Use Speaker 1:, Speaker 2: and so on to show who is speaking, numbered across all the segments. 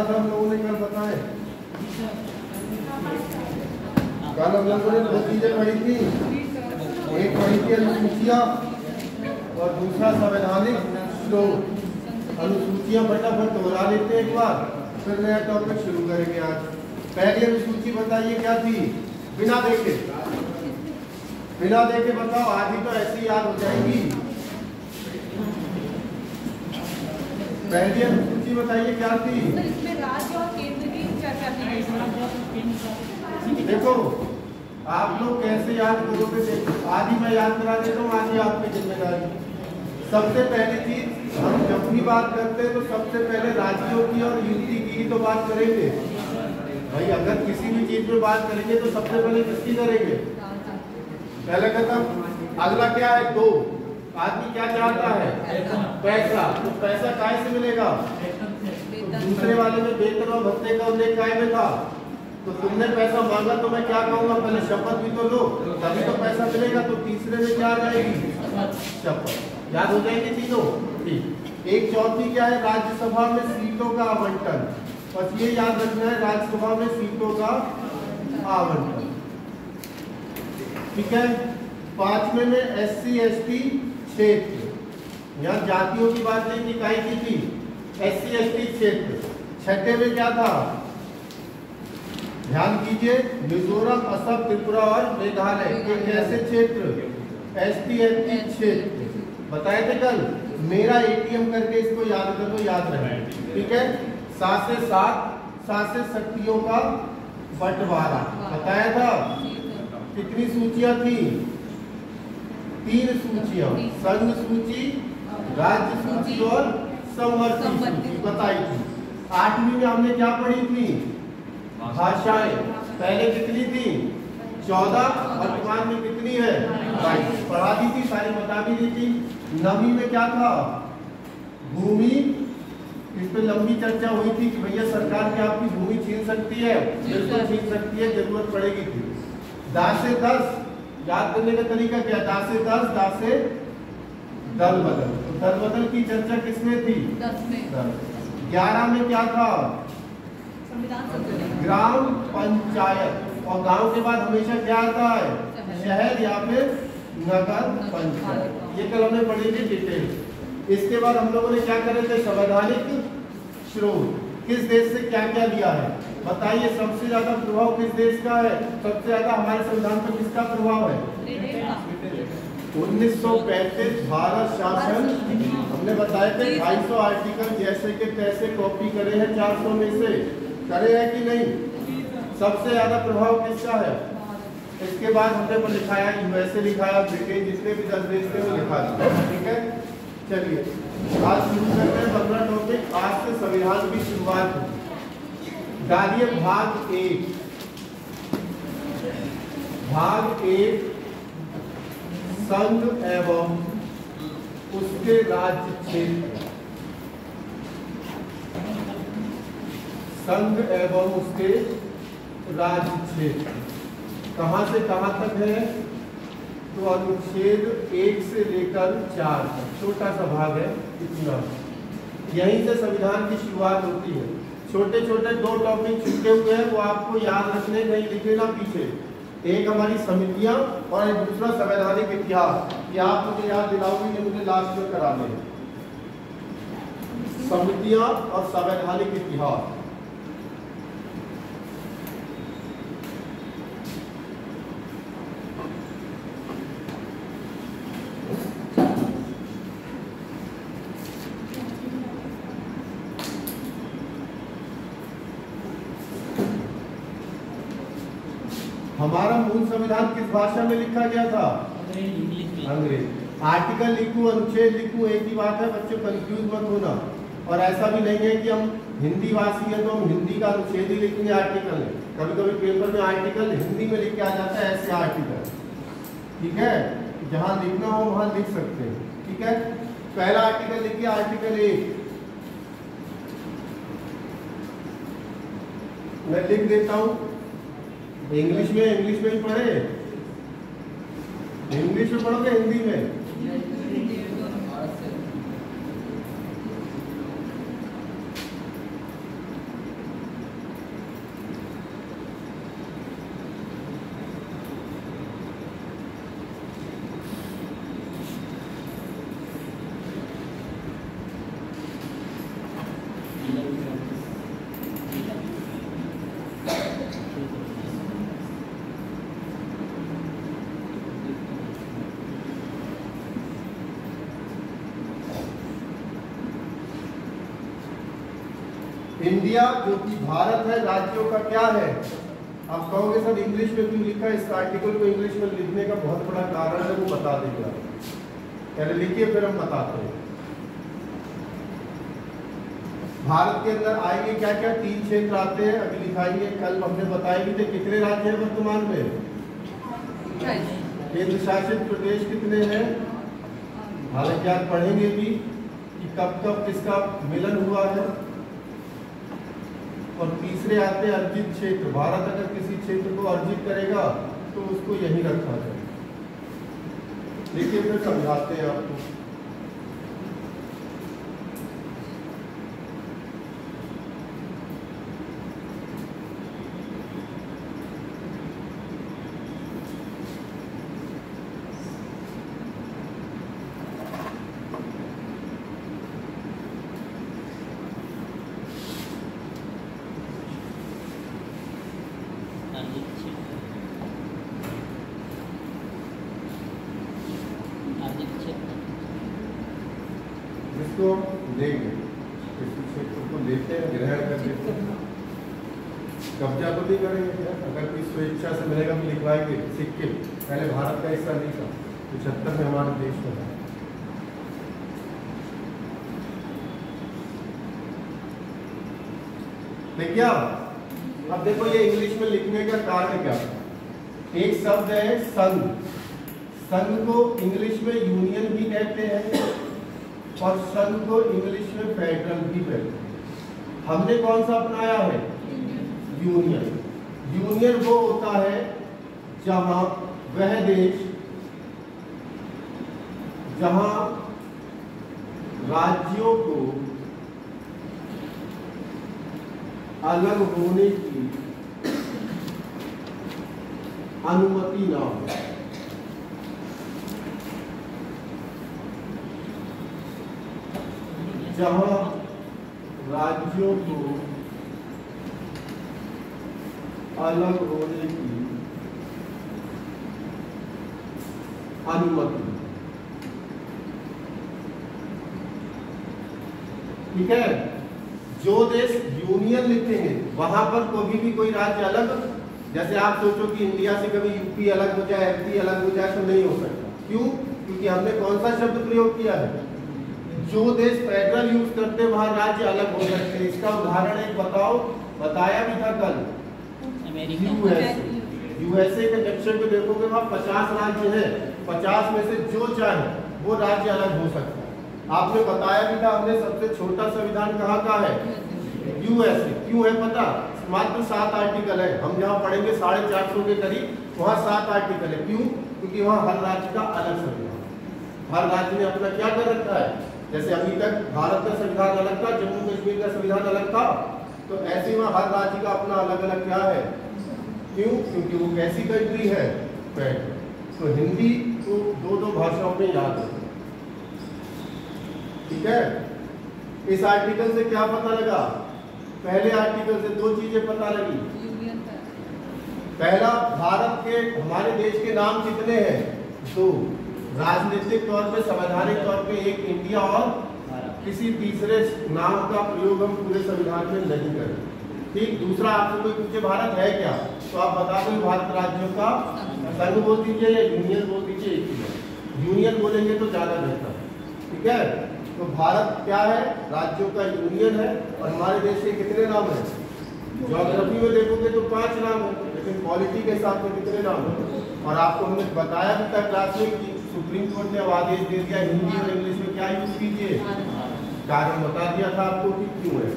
Speaker 1: पढ़ा था हम लोगों ने कल, बताएं? कल हम लोगों ने दो चीजें पढ़ी थी, एक पढ़ी थी अनुसूचियां और दूसरा संवैधानिक स्रोत। अनुसूचियां फटाफट दोहरा लेते हैं एक बार, फिर नया टॉपिक शुरू करेंगे आज। पहली अनुसूची बताइए क्या थी? बिना देखे बताओ, आधी तो ऐसी याद हो जाएगी। पहली अनुसूची बताइए क्या थी?
Speaker 2: इसमें राज्य और केंद्र की चर्चा की गई।
Speaker 1: देखो आप लोग कैसे याद करोगे, देखो आधी मैं याद करा देता हूँ, आधी आपकी जिम्मेदारी। सबसे पहली चीज, हम जब भी बात करते हैं तो सबसे पहले राज्यों की और यूटी की तो बात करेंगे भाई। अगर किसी भी चीज में बात करेंगे तो सबसे पहले किसकी करेंगे? पहले खत्म। अगला क्या है? दो। आदमी क्या चाहता है? पैसा। तो पैसा काय से मिलेगा? तो दूसरे वाले में वेतन और भत्ते का उल्लेख काय में था? तो तुमने पैसा मांगा तो मैं क्या कहूँगा? पहले शपथ भी तो लो, तभी तो पैसा मिलेगा। तो तीसरे में क्या आ जाएगी? शपथ। याद हो जाएंगे तीनों? ठीक। एक चौथी क्या है? राज्यसभा में सीटों का आवंटन। बस ये याद रखना है, राज्यसभा में सीटों का आवंटन। ठीक है। पांचवें में SC ST क्षेत्र, यहाँ जातियों की बात नहीं की, काय की थी? SC ST क्षेत्र। छठे में क्या था? ध्यान कीजिए, मिजोरम, असम, त्रिपुरा और मेघालय के कैसे क्षेत्र? ST ST क्षेत्र बताए थे कल। मेरा ATM करके इसको याद कर लो, याद रहे। ठीक है। 7 से 7 शक्तियों का बंटवारा बताया था। कितनी सूचियां थी? 3 सूचियां, संघ सूची, राज्य सूची और समवर्ती सूची बताई थी। 8वीं में हमने क्या पढ़ी थी? भाषाएं। पहले कितनी थी? 14, वर्तमान में कितनी है? 22। पढ़ा दी थी, सारी बता भी दी थी। 9वीं में क्या था? भूमि। इस पे लंबी चर्चा हुई थी कि भैया सरकार क्या आपकी भूमि छीन सकती है? बिल्कुल छीन सकती है, जरूरत पड़ेगी थी। 10 से 10 याद करने का तरीका क्या? 10 से 10, 10 से दल बदल। तो दल बदल की चर्चा किसमें थी?
Speaker 2: 10 में।
Speaker 1: 11 में क्या था? ग्राम पंचायत। और गांव के बाद हमेशा क्या आता है? शहर या फिर नगर पंचायत। ये कल हमने पढ़ी थी डिटेल। इसके बाद हम लोगों ने क्या करे थे? संवैधानिक स्रोत। किस देश से क्या क्या लिया है बताइए? सबसे ज्यादा प्रभाव किस देश का है? सबसे ज्यादा हमारे संविधान पर किसका प्रभाव है? 1935 भारत शासन। हमने बताए थे 250 आर्टिकल जैसे के तैसे कॉपी करे हैं 400 में से। करे हैं कि नहीं? सबसे ज्यादा प्रभाव किसका है? इसके बाद हमने पर लिखाया USA लिखाया, ब्रिटेन, जितने भी 10 देश थे वो लिखा दिया। ठीक है। चलिए आज शुरू करते हैं 15 टॉपिक। आज से संविधान की शुरुआत है। डालिए भाग 1। भाग 1 संघ एवं उसके राज्य क्षेत्र। संघ एवं उसके राज्य क्षेत्र कहां से कहां तक है? तो अनुच्छेद 1 से लेकर 4 तक छोटा सा भाग है, इतना। यहीं से संविधान की शुरुआत होती है। छोटे छोटे 2 टॉपिक छूटे हुए हैं, वो आपको याद रखने, नहीं लिखे ना पीछे। एक हमारी समितियां और एक दूसरा संवैधानिक इतिहास। ये आप मुझे याद दिलाओगे, ये मुझे लास्ट में करा दें। समितियां और संवैधानिक इतिहास। हमारा मूल संविधान किस भाषा में लिखा गया था? अंग्रेजी। आर्टिकल लिखूं, अनुच्छेद लिखूं, एक ही बात है, बच्चे कंफ्यूज मत होना। और ऐसा भी नहीं है कि हम हिंदी वासी हैं तो हम हिंदी का अनुच्छेद ही लिखेंगे, आर्टिकल है। कभी कभी पेपर में आर्टिकल हिंदी में लिख के आ जाता है, ऐसे आर्टिकल। ठीक है। जहां लिखना हो वहां लिख सकते हैं। ठीक है। पहला आर्टिकल लिखिए, आर्टिकल 1। मैं लिख देता हूं। इंग्लिश में ही पढ़े? इंग्लिश में पढ़ोगे हिंदी में? इंडिया जो कि भारत है, राज्यों का क्या है? आप कहोगे सर इंग्लिश में क्यों लिखा है? इस आर्टिकल को इंग्लिश में लिखने का बहुत बड़ा कारण है, वो बता देगा। पहले लिखिए फिर हम बताते हैं। भारत के अंदर आएंगे क्या क्या? 3 क्षेत्र आते हैं, अभी लिखाएंगे। कल हमने बताया भी थे कितने राज्य हैं वर्तमान में? केंद्र शासित प्रदेश कितने हैं? हालांकि आज पढ़ेंगे भी कि कब कब किसका मिलन हुआ है। और तीसरे आते हैं अर्जित क्षेत्र। भारत अगर किसी क्षेत्र को अर्जित करेगा तो उसको यही रखा जाए। देखिए फिर समझाते हैं आपको। इसको लेंगे, इस क्षेत्र को लेते हैं, ग्रहण कर लेते हैं। कब्जा तो नहीं करेंगे क्या? अगर कोई स्वेच्छा से मिलेगा तो लिखवाएंगे। सिक्किम पहले भारत का हिस्सा नहीं था, 75 में हमारे देश में था। देखिए अब देखो ये इंग्लिश में लिखने का कारण क्या? एक शब्द है संघ। संघ को इंग्लिश में यूनियन भी कहते हैं और संघ को इंग्लिश में फेडरल भी कहते हैं। हमने कौन सा अपनाया है? यूनियन। यूनियन वो होता है जहां वह देश जहां राज्यों को अलग होने की अनुमति ना हो। जहां राज्यों को अलग होने की अनुमति। ठीक है? जो देश यूनियन लिखेंगे वहां पर कभी भी कोई राज्य अलग, जैसे आप सोचो कि इंडिया से कभी यूपी अलग हो जाए, एमपी अलग हो जाए, तो नहीं हो सकता। क्यों? क्योंकि हमने कौन सा शब्द प्रयोग किया है? जो देश फेडरल यूज करते वहां राज्य अलग हो सकते हैं। इसका उदाहरण एक बताओ, बताया भी था कल, यूएसए के दक्षिण में देखोगे वहां 50 राज्य हैं, 50 में से जो चाहे वो राज्य अलग हो सकता है। आपने बताया भी था, हमने सबसे छोटा संविधान कहाँ का है? यूएसए। क्यों है पता? मात्र 7 आर्टिकल है। हम जहाँ पढ़ेंगे 450 के करीब, वहाँ 7 आर्टिकल है। क्यों? क्योंकि वहाँ हर राज्य का अलग संविधान, हर राज्य ने अपना क्या कर रखा है। जैसे अभी तक भारत का संविधान अलग था, जम्मू कश्मीर का संविधान अलग था, तो ऐसे वहाँ हर राज्य का अपना अलग अलग क्या है। क्यों? क्योंकि वो कैसी कंट्री है? तो हिंदी को 2 भाषाओं में याद रखें। ठीक है? इस आर्टिकल से क्या पता लगा? पहले आर्टिकल से 2 चीजें पता लगी। पहला, भारत के हमारे देश के नाम कितने हैं? 2। राजनीतिक तौर पे, संवैधानिक तौर पे एक इंडिया, और किसी तीसरे नाम का प्रयोग हम पूरे संविधान में नहीं करें। ठीक। दूसरा, आपसे कोई पूछे भारत है क्या, तो आप बता दो भारत राज्यों का संघ बोल दीजिए या यूनियन बोल दीजिए। एक ही यूनियन बोलेंगे तो ज्यादा बेहतर है। ठीक है? तो भारत क्या है? राज्यों का यूनियन है। और हमारे देश के कितने नाम हैं? ज्योग्राफी में देखोगे तो 5 नाम है, लेकिन पॉलिटी के हिसाब में कितने नाम है? और आपको हमने बताया भी था क्लास में कि सुप्रीम कोर्ट ने आदेश दे दिया हिंदी और इंग्लिश में क्या यूज कीजिए। कारण बता दिया था आपको कि क्यों है।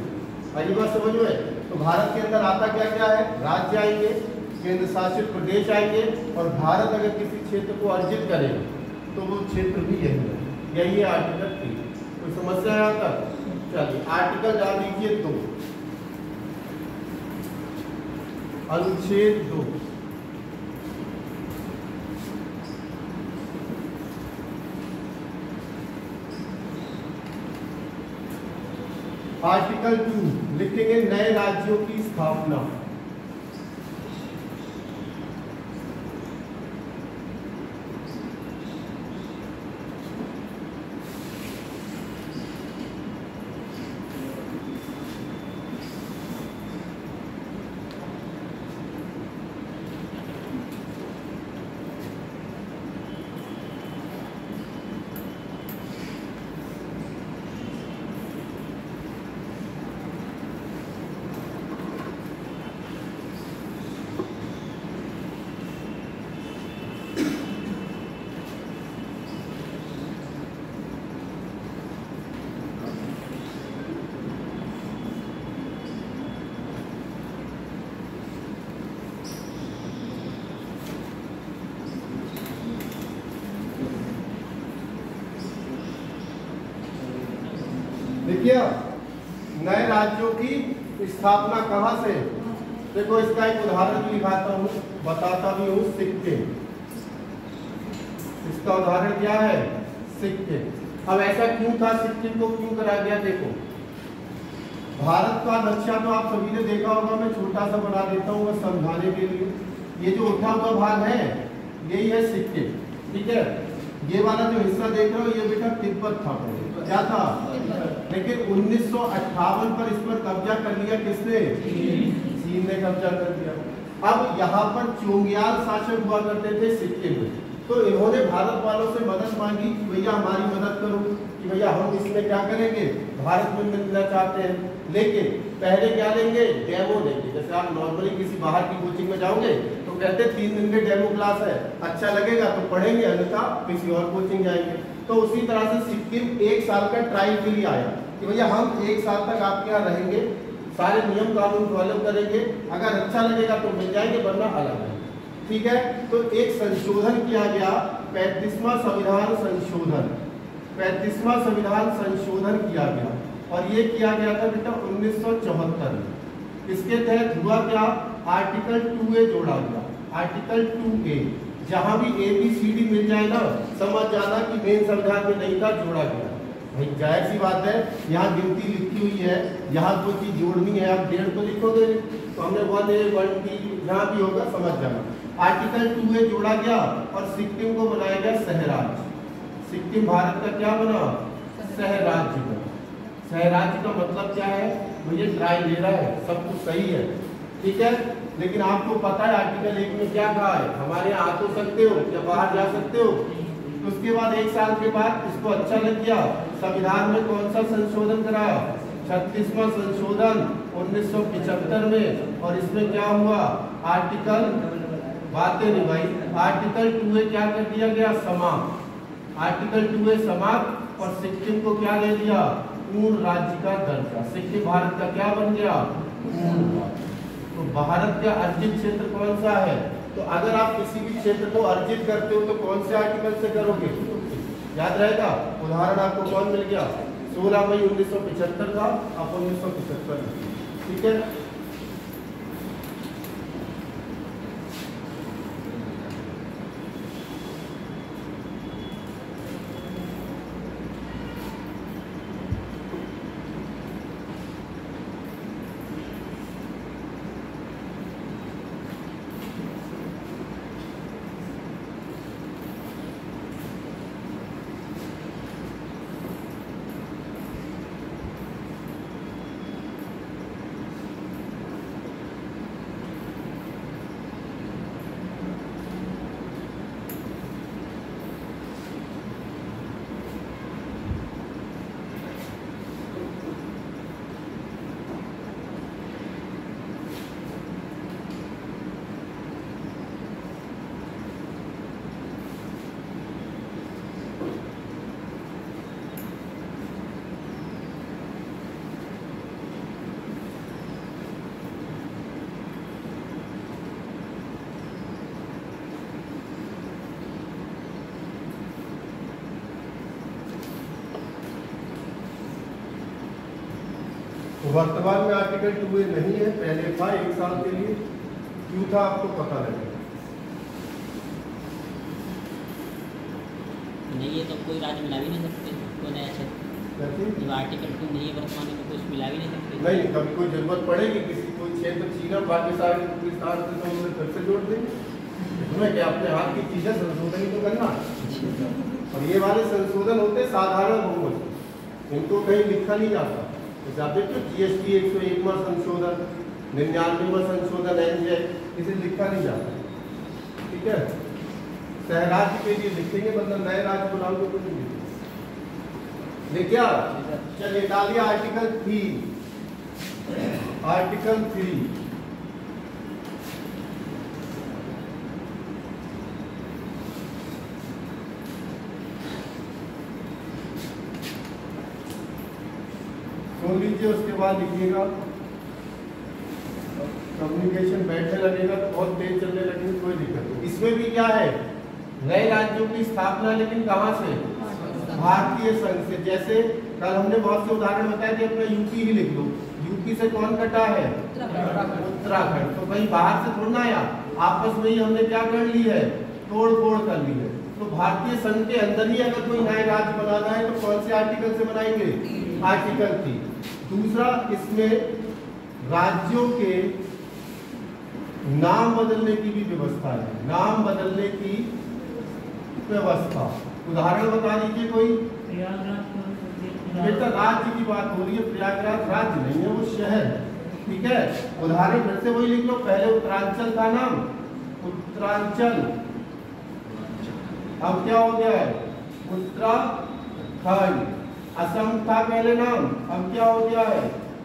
Speaker 1: अभी बात समझ में? तो भारत के अंदर आता क्या क्या है? राज्य आएंगे, केंद्र शासित प्रदेश आएंगे, और भारत अगर किसी क्षेत्र को अर्जित करे तो वो क्षेत्र भी यही है। यही है आर्टिकल 3। कोई समस्या है यहाँ तक? चलिए आर्टिकल डाल दीजिए 2, अनुच्छेद 2। आर्टिकल 2 लिखेंगे नए राज्यों की स्थापना। देखिए नए राज्यों की स्थापना कहाँ से? देखो इसका एक उदाहरण भी दिखाता हूँ, बताता भी हूँ। सिक्किम, इसका उदाहरण क्या है? सिक्किम। अब ऐसा क्यों था, सिक्किम को क्यों करा गया? देखो भारत का नक्शा तो आप सभी ने देखा होगा, मैं छोटा सा बना देता हूँ बस समझाने के लिए। ये जो उठा हुआ भाग है यही है सिक्किम, ठीक है। ये वाला जो हिस्सा देख रहे हो ये बेटा तिब्बत था, क्या था? लेकिन 1958 पर इस पर कब्जा कर लिया किसने? चीन ने कब्जा कर दिया। अब यहाँ पर चोंग्याल शासक हुआ करते थे सिक्किम में, तो इन्होंने भारत वालों से मदद मांगी कि भैया हमारी मदद करो, कि भैया हम इसमें क्या करेंगे, भारत में मिलना चाहते हैं। लेकिन पहले क्या लेंगे? डेमो लेंगे। जैसे आप नॉर्मली किसी बाहर की कोचिंग में जाओगे तो कहते 3 दिन के डेमो क्लास है, अच्छा लगेगा तो पढ़ेंगे, अन्यथा किसी और कोचिंग जाएंगे। तो उसी तरह से सिक्किम 1 साल का ट्रायल के लिए आया कि भैया हम 1 साल तक आपके यहाँ रहेंगे, सारे नियम कानून फॉलो करेंगे, अगर अच्छा लगेगा तो मिल जाएंगे, वरना अलग है, ठीक है। तो एक संशोधन किया गया, 35वां संविधान संशोधन, 35वां संविधान संशोधन किया गया, और ये किया गया था बेटा 1974 में। इसके तहत हुआ क्या? आर्टिकल 2A जोड़ा गया। आर्टिकल 2A, जहां भी ABCD मिल जाए ना, समझ जाना कि मेन संविधान में नहीं था, जोड़ा गया। भाई जाहिर सी बात है, यहाँ गिनती लिखी हुई है, यहाँ कोई चीज जोड़नी है, आप 1.5 तो लिखोगे, तो हमने 1A 1B जहाँ भी होगा समझ जाना। आर्टिकल 2A जोड़ा गया और सिक्किम को बनाया गया सहराज्य। सिक्किम भारत का क्या बना? सहराज्य बना। सहराज्य का मतलब क्या है? मुझे ट्राई ले रहा है, सब कुछ सही है, ठीक है। लेकिन आपको पता है आर्टिकल 1 में क्या कहा है? हमारे यहाँ आ तो सकते हो या बाहर जा सकते हो। तो उसके बाद 1 साल के बाद इसको अच्छा लग गया, संविधान में कौन सा संशोधन कराया? 36वां संशोधन 1975 में। और इसमें क्या हुआ? आर्टिकल, बातें नहीं भाई, आर्टिकल 2A क्या कर दिया गया? समाप्त। आर्टिकल 2A समाप्त, और सिक्किम को क्या दे दिया? पूर्ण राज्य का दर्जा। सिक्किम भारत का क्या बन गया? पूर्ण राज्य। तो भारत का अर्जित क्षेत्र कौन सा है? तो अगर आप किसी भी क्षेत्र को अर्जित करते हो तो कौन से आर्टिकल से करोगे? याद रहेगा। उदाहरण आपको कौन मिल गया? 16 मई 1975 का, आप 1975, ठीक है। वर्तमान में आर्टिकल 2A नहीं है, पहले था 1 साल के लिए। क्यों था आपको पता लगेगा।
Speaker 3: नहीं है तो कोई राज्य मिला भी नहीं सकते, कोई नया क्षेत्र जब आर्टिकल 2 नहीं है वर्तमान में, कुछ मिला भी नहीं सकते।
Speaker 1: नहीं, कभी कोई जरूरत पड़ेगी किसी कोई क्षेत्र चीना पाकिस्तान पाकिस्तान से, तो उन्हें फिर से जोड़ देंगे। इसमें क्या अपने हाथ की चीजें संशोधन तो करना। और ये वाले संशोधन होते साधारण बहुमत, इनको कहीं लिखा नहीं जाता। जैसे आप देखते हो GST 101वां संशोधन, 99वां संशोधन NJ, इसे लिखा नहीं जाता, ठीक है। सहराज्य के लिए लिखेंगे, मतलब नए राज्य बनाओगे तो नहीं लिखेंगे। लिखा? चलिए डालिए आर्टिकल 3। आर्टिकल 3 सुन लीजिए, उसके बाद लिखिएगा। कम्युनिकेशन बैठने लगेगा तो बहुत तेज चलने लगेगी, कोई दिक्कत नहीं। इसमें भी क्या है? नए राज्यों की स्थापना, लेकिन कहाँ से? भारतीय संघ से। जैसे कल हमने बहुत से उदाहरण बताए थे, अपना यूपी ही लिख लो। यूपी से कौन कटा है? उत्तराखंड। तो कहीं बाहर से थोड़ा आया, आपस में ही हमने क्या कर ली है? तोड़ फोड़ कर ली है। तो भारतीय संघ के अंदर ही अगर कोई नया राज्य बनाना है तो कौन से आर्टिकल से बनाएंगे? आर्टिकल 3। दूसरा, इसमें राज्यों के नाम बदलने की भी व्यवस्था है। नाम बदलने की व्यवस्था, उदाहरण बता दीजिए कोई। बेटा राज्य की बात हो रही है, प्रयागराज राज्य नहीं है, वो शहर है, ठीक है। उदाहरण फिर से वही लिख लो। पहले उत्तरांचल का नाम उत्तरांचल, अब क्या हो गया है? उत्तराखंड। असम था पहले नाम, अब क्या हो गया है?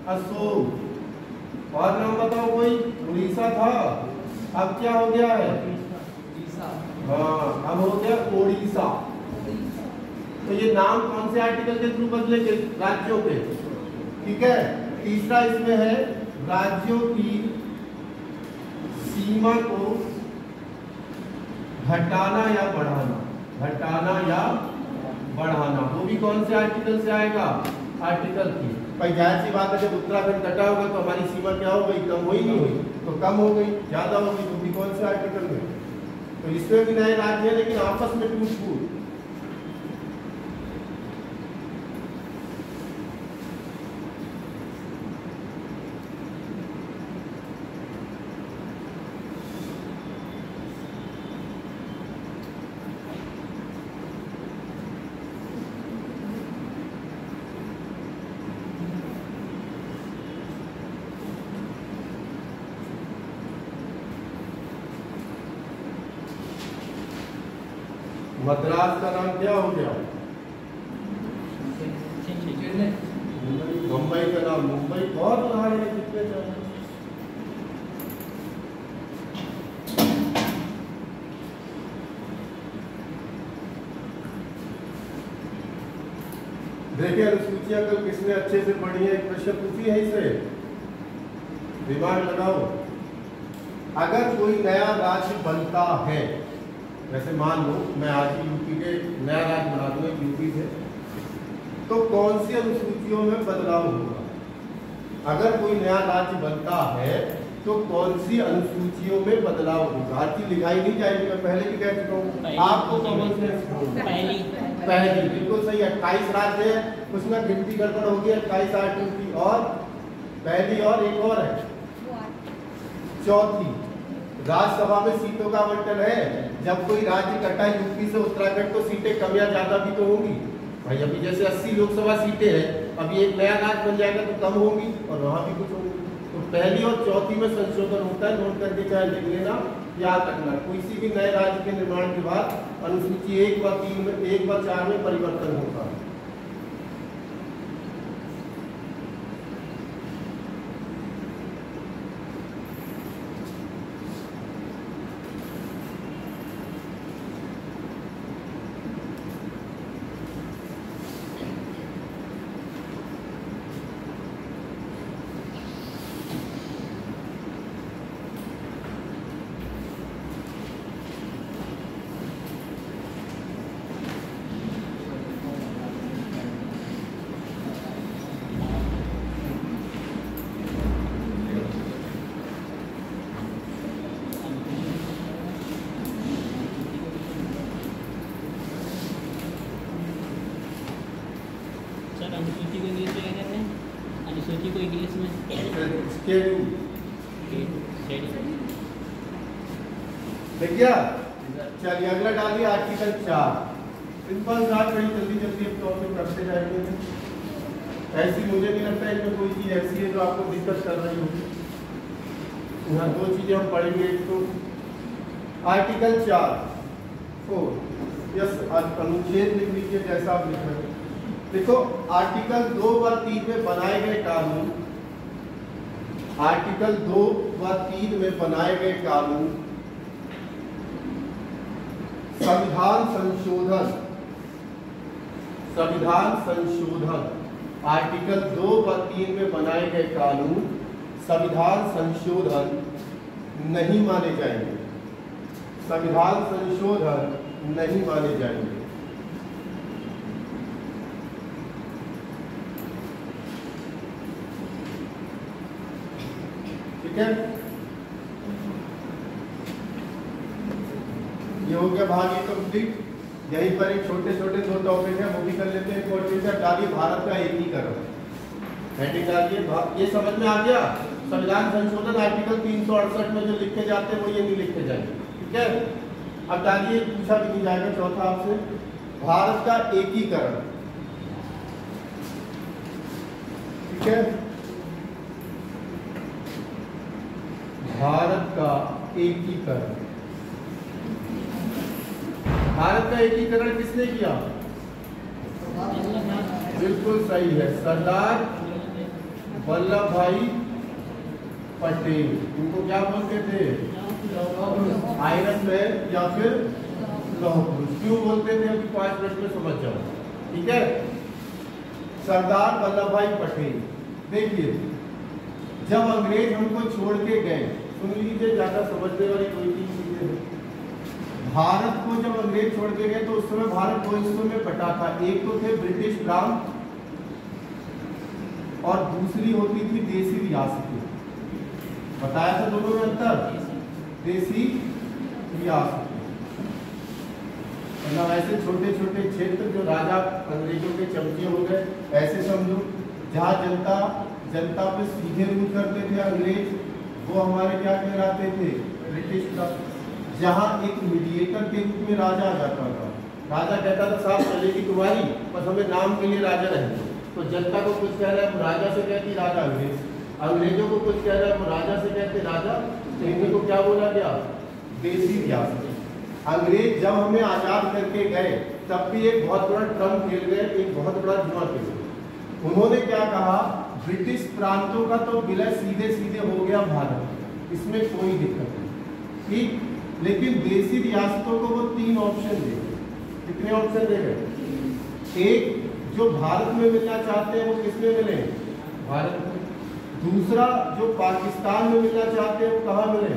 Speaker 1: असम। और नाम बताओ कोई। उड़ीसा था, अब क्या हो गया है? हाँ, अब हो गया ओडिशा। तो ये नाम कौन से आर्टिकल के थ्रू बदलेंगे? राज्यों के, ठीक है। तीसरा इसमें है राज्यों की सीमा को घटाना या बढ़ाना। घटाना या बढ़ाना, वो भी कौन से आर्टिकल से आएगा? आर्टिकल 3। भाई जाहिर सी बात है, जब उत्तराखंड कटा होगा तो हमारी सीमा क्या हो गई? कम हुई नहीं हुई? तो कम हो गई, ज्यादा हो गई, तो भी कौन से आर्टिकल में? तो इसमें भी नए राज्य है, लेकिन आपस में टूट फूट। मद्रास का नाम क्या हो गया? मुंबई का नाम मुंबई। बहुत उदाहरण है, कितने चाहिए। देखिए अनुसूचियां कल किसने अच्छे से पढ़ी है? एक प्रश्न पूछी है इसे, दिमाग लगाओ। अगर कोई नया राज्य बनता है, वैसे मान लो मैं आज ही यूपी के नया राज्य बना दूंगा यूपी से, तो कौन सी अनुसूचियों में बदलाव होगा? अगर कोई नया राज्य बनता है तो कौन सी अनुसूचियों में बदलाव होगा? हर चीज लिखाई नहीं जाएगी, मैं पहले भी कह चुका हूँ आपको। कौन से? पहली बिल्कुल सही। 28 राज्य है, उसमें गिनती गड़बड़ होगी, 28 8 की, और पहली और एक और है चौथी। राज्यसभा में सीटों का आवंटन है। जब कोई राज्य कटा यूपी से उत्तराखंड, तो सीटें कम या ज्यादा भी तो होंगी भाई। अभी जैसे 80 लोकसभा सीटें हैं, अभी एक नया राज्य बन जाएगा तो कम होंगी, और वहां भी कुछ होंगी। तो पहली और चौथी में संशोधन होता है, नोट करके चाहे लिख लेना, याद रखना। किसी भी नए राज्य के निर्माण के बाद अनुसूची 1 व 3 में, 1 व 4 में परिवर्तन होता है।
Speaker 3: अनुसूची को इंग्लिश में क्या कहते हैं? अनुसूची को इंग्लिश में
Speaker 1: देखिए। चलिए अगला डालिए आर्टिकल 4। सिंपल सा, बड़ी जल्दी जल्दी अब टॉपिक करते जाएंगे। ऐसी मुझे नहीं लगता इनमें कोई चीज़ ऐसी है जो आपको दिक्कत कर रही होगी। यहाँ 2 चीज़ें हम पढ़ेंगे। एक तो आर्टिकल 4 यस, अनुच्छेद लिख लीजिए जैसा आप लिख रहे हैं। देखो आर्टिकल 2 व 3 में बनाए गए कानून, आर्टिकल 2 व 3 में बनाए गए कानून संविधान संशोधन, संविधान संशोधन, आर्टिकल 2 व 3 में बनाए गए कानून संविधान संशोधन नहीं माने जाएंगे। संविधान संशोधन नहीं माने जाएंगे। है, ये हो गया भाग ये कंप्लीट। यहीं पर एक छोटे छोटे 2 टॉपिक है, वो भी कर लेते हैं। एक चीज डालिए भारत का एकीकरण, हेडिंग डालिए। ये समझ में आ गया? संविधान संशोधन आर्टिकल 368 में जो लिखे जाते हैं वो ये नहीं लिखे जाएंगे, ठीक है। अब डालिए, पूछा भी नहीं जाएगा चौथा आपसे, भारत का एकीकरण, ठीक है। भारत का एकीकरण, भारत का एकीकरण किसने किया? बिल्कुल सही है, सरदार वल्लभ भाई पटेल। उनको क्या बोलते थे? आयरन मैन या फिर लौह पुरुष। क्यों बोलते थे अभी 5 मिनट में समझ जाओ, ठीक है। सरदार वल्लभ भाई पटेल, देखिए जब अंग्रेज हमको छोड़ के गए, सुन लीजिए, ज्यादा समझने वाली कोई चीजें है। भारत को जब अंग्रेज छोड़ के गए तो उस समय भारत 2 हिस्सों में बटा था। एक तो थे ब्रिटिश प्रांत और दूसरी होती थी देसी रियासतें। बताया था दोनों में अंतर, देसी रियासतें मतलब ऐसे छोटे छोटे क्षेत्र जो राजा अंग्रेजों के चमचे हो गए, ऐसे समझो। जहाँ जनता पे सीधे रूल करते थे अंग्रेज, वो हमारे क्या कहलाते थे? ब्रिटिश प्रांत। जहाँ एक मीडिएटर के रूप में राजा आ जाता था, राजा कहता था साहब चलेगी तुम्हारी, बस हमें नाम के लिए राजा रहेंगे। तो जनता को कुछ कह रहा है वो राजा से कहती राजा अंग्रेज, अंग्रेजों को कुछ कह रहा है वो राजा से कहते राजा। तो इनको क्या बोला गया? देसी रियासत। अंग्रेज जब हमें आजाद करके गए तब भी एक बहुत बड़ा ट्रम्प खेल गए, एक बहुत बड़ा जुआ खेल गए। उन्होंने क्या कहा? ब्रिटिश प्रांतों का तो विलय सीधे सीधे हो गया भारत, इसमें कोई दिक्कत नहीं, ठीक। लेकिन देसी रियासतों को वो 3 ऑप्शन दे गए। कितने ऑप्शन दे गए? एक, जो भारत में मिलना चाहते हैं वो किसमें मिले? भारत में। दूसरा, जो पाकिस्तान में मिलना चाहते हैं वो कहाँ मिले?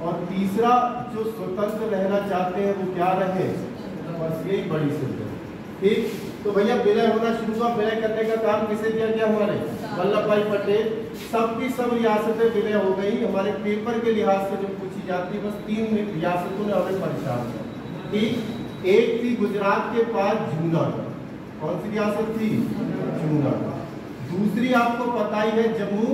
Speaker 1: और तीसरा, जो स्वतंत्र रहना चाहते हैं वो क्या रहे? बस यही बड़ी सिद्ध, ठीक। तो भैया विलय होना शुरू हुआ। विलय करने का काम किसे दिया गया? हमारे वल्लभ भाई पटेल। सबकी सब रियासतें विलय हो गई। हमारे पेपर के लिहाज से जो पूछी जाती है, बस 3 रियासतों ने हमें परेशान किया, ठीक। एक थी गुजरात के पास जूनागढ़, कौन सी रियासत थी? जूनागढ़। दूसरी आपको पता ही है जम्मू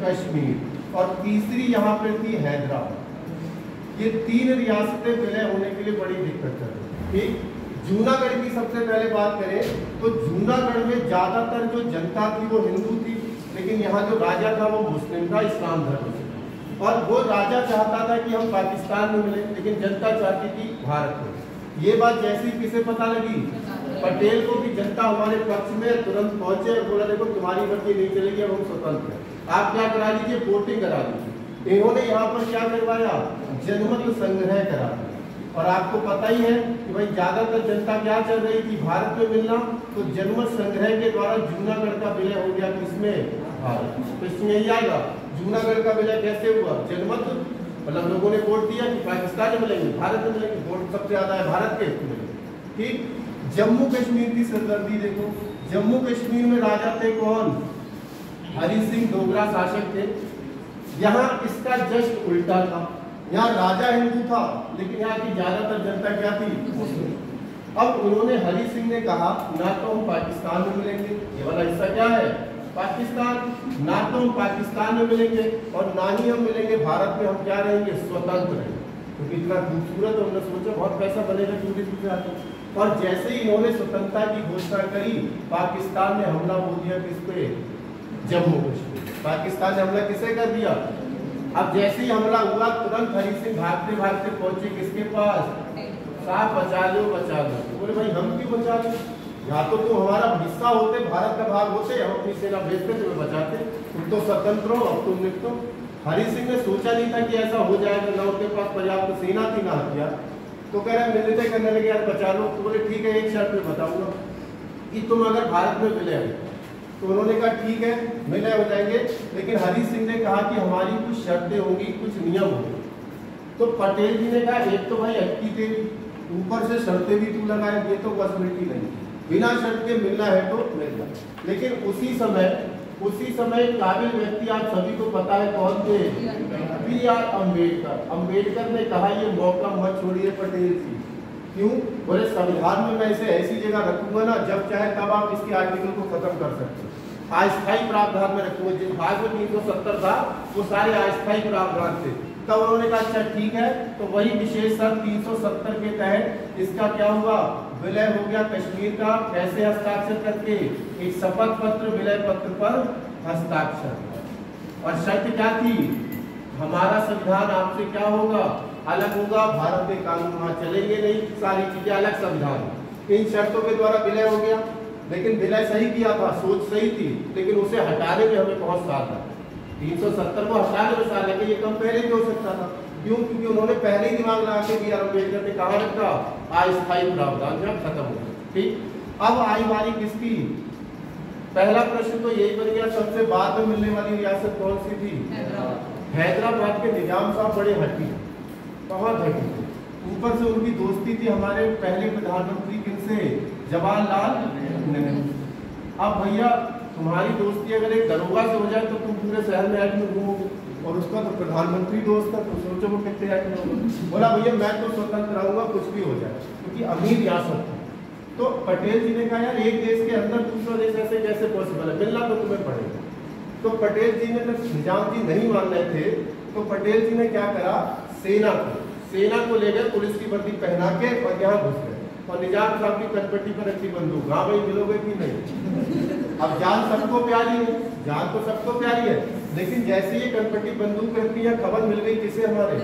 Speaker 1: कश्मीर, और तीसरी यहाँ पे थी हैदराबाद। ये 3 रियासतें विलय होने के लिए बड़ी दिक्कत कर रही, ठीक। जूनागढ़ की सबसे पहले बात करें तो जूनागढ़ में ज्यादातर जो जनता थी वो हिंदू थी, लेकिन यहाँ जो राजा था वो मुस्लिम था, इस्लाम धर्म से। और वो राजा चाहता था कि हम पाकिस्तान में मिले, लेकिन जनता चाहती थी भारत में। ये बात जैसी किसे पता लगी? पटेल को कि जनता हमारे पक्ष में, तुरंत पहुंचे और बोला देखो तुम्हारी मर्जी नहीं चलेगी, अब हम स्वतंत्र हैं, आप क्या करा लीजिए? वोटिंग करा लीजिए। इन्होंने यहाँ पर क्या करवाया? जनमत संग्रह करा दिया। और आपको पता ही है कि भाई ज्यादातर जनता क्या चल रही थी? भारत में मिलना। तो जनमत संग्रह के द्वारा जूनागढ़ का विलय हो गया किसमें? भारत। तो इसमें यही आएगा, जूनागढ़ का विलय कैसे हुआ? जनमत, मतलब लोगों ने वोट दिया कि पाकिस्तान में मिलेंगे, भारत में मिलेंगे, वोट सबसे ज्यादा है भारत के, ठीक। जम्मू कश्मीर की सरदर्दी देखो, जम्मू कश्मीर में राजा थे कौन? हरि सिंह डोगरा शासक थे। यहाँ इसका जस्ट उल्टा था, यहाँ राजा हिंदू था लेकिन यहाँ की ज्यादातर जनता क्या थी? मुस्लिम। अब उन्होंने, हरि सिंह ने कहा ना तो हम पाकिस्तान में मिलेंगे, ये वाला हिस्सा क्या है? पाकिस्तान, ना तो हम पाकिस्तान में मिलेंगे और ना ही हम मिलेंगे भारत में, हम क्या रहेंगे? स्वतंत्र रहेंगे। क्योंकि इतना खूबसूरत, उन्होंने सोचा बहुत पैसा बनेगा टूरिस्ट से आते। और जैसे ही इन्होंने स्वतंत्रता की घोषणा करी, पाकिस्तान ने हमला बोल दिया किस पे? जम्मू कश्मीर। पाकिस्तान ने हमला किसे कर दिया? अब जैसे ही हमला हुआ तुरंत हरि सिंह भागते भागते पहुंचे किसके पास? साहब बचा लो बचा लो। बोले भाई हम क्यों बचा लो? यहाँ तो तुम हमारा हिस्सा होते, भारत का भाग होते, हम अपनी सेना भेजते तुम्हें बचाते, तुम तो स्वतंत्र हो, अब तुम निपटो। हरि सिंह ने सोचा नहीं था कि ऐसा हो जाएगा, ना उनके पास पर्याप्त सेना थी ना हथियार। तो कह रहे मिलते करने लगे यार बचा लो। तो बोले ठीक है, एक शर्त पे बताऊंगा कि तुम अगर भारत में विलय हो। तो उन्होंने कहा ठीक है विलय हो जाएंगे, लेकिन हरि सिंह ने कहा कि हमारी कुछ शर्तें होंगी, कुछ नियम होंगे। तो पटेल जी ने कहा एक तो भाई अटकी तेरी, ऊपर से शर्तें भी तू लगाए, ये तो पॉसिबिलिटी नहीं, बिना शर्त के मिलना है तो मिल जाए। लेकिन उसी समय उसी समय काबिल व्यक्ति आप सभी को पता है कौन थे? B.R. अम्बेडकर। अम्बेडकर ने कहा ये मौका मत छोड़िए पटेल जी। क्यों? बोले संविधान में मैं इसे ऐसी जगह रखूंगा ना, जब चाहे तब आप इसके आर्टिकल को खत्म कर सकते हैं। अस्थायी प्रावधान में रखूंगा। जिस भाग में 370 था वो सारे अस्थायी प्रावधान थे। तब उन्होंने कहा अच्छा ठीक है, तो वही विशेष शर्त 370 के तहत इसका क्या हुआ? विलय हो गया कश्मीर का। कैसे हस्ताक्षर करके? एक शपथ पत्र, विलय पत्र पर हस्ताक्षर। और शर्त क्या थी? हमारा संविधान आपसे क्या होगा? अलग होगा। भारत के कानून वहां चलेंगे नहीं, सारी चीजें अलग संविधान। इन शर्तों के द्वारा विलय हो गया। लेकिन विलय सही किया था, सोच सही थी, लेकिन उसे हटाने में हमें बहुत साल लगा। 370 को हटाने में साल लगे। ये कम पहले भी हो सकता था। क्यों? क्योंकि उन्होंने पहले ही दिमाग लगा के B.R. अम्बेडकर ने कहा रखा अस्थायी प्रावधान जब खत्म हो गया। ठीक, अब आई बारी किसकी? पहला प्रश्न तो यही बन गया, सबसे बाद में मिलने वाली रियासत कौन सी थी? हैदराबाद के निजाम साहब बड़े हठी, बहुत हठी थे। ऊपर से उनकी दोस्ती थी हमारे पहले प्रधानमंत्री किनसे? जवाहरलाल नेहरू। अब भैया तुम्हारी दोस्ती अगर एक दरोगा से हो जाए तो तुम पूरे शहर में ऐड में घूमोगे, और उसका तो प्रधानमंत्री दोस्त था, तो सोचो वो कितने ऐड में होगा। बोला भैया मैं तो स्वतंत्र रहूंगा, कुछ भी हो जाए, क्योंकि अमीर रियासत था। तो पटेल जी ने कहा यार एक देश के अंदर दूसरा देश ऐसे कैसे पॉसिबल है, मिलना तो तुम्हें पड़ेगा। तो पटेल जी ने जब निजाम जी नहीं मान रहे थे तो पटेल जी ने क्या करा? सेना को ले गए, पुलिस की वर्दी पहना के, और यहाँ घुस गए, और निजाम साहब की कनपट्टी पर रखी बंदूक। हाँ भाई मिलोगे कि नहीं? अब जान सबको प्यारी है, जान तो सबको प्यारी है, लेकिन जैसे ये कनपट्टी बंदूक रखी है, खबर मिल गई किसे? हमारे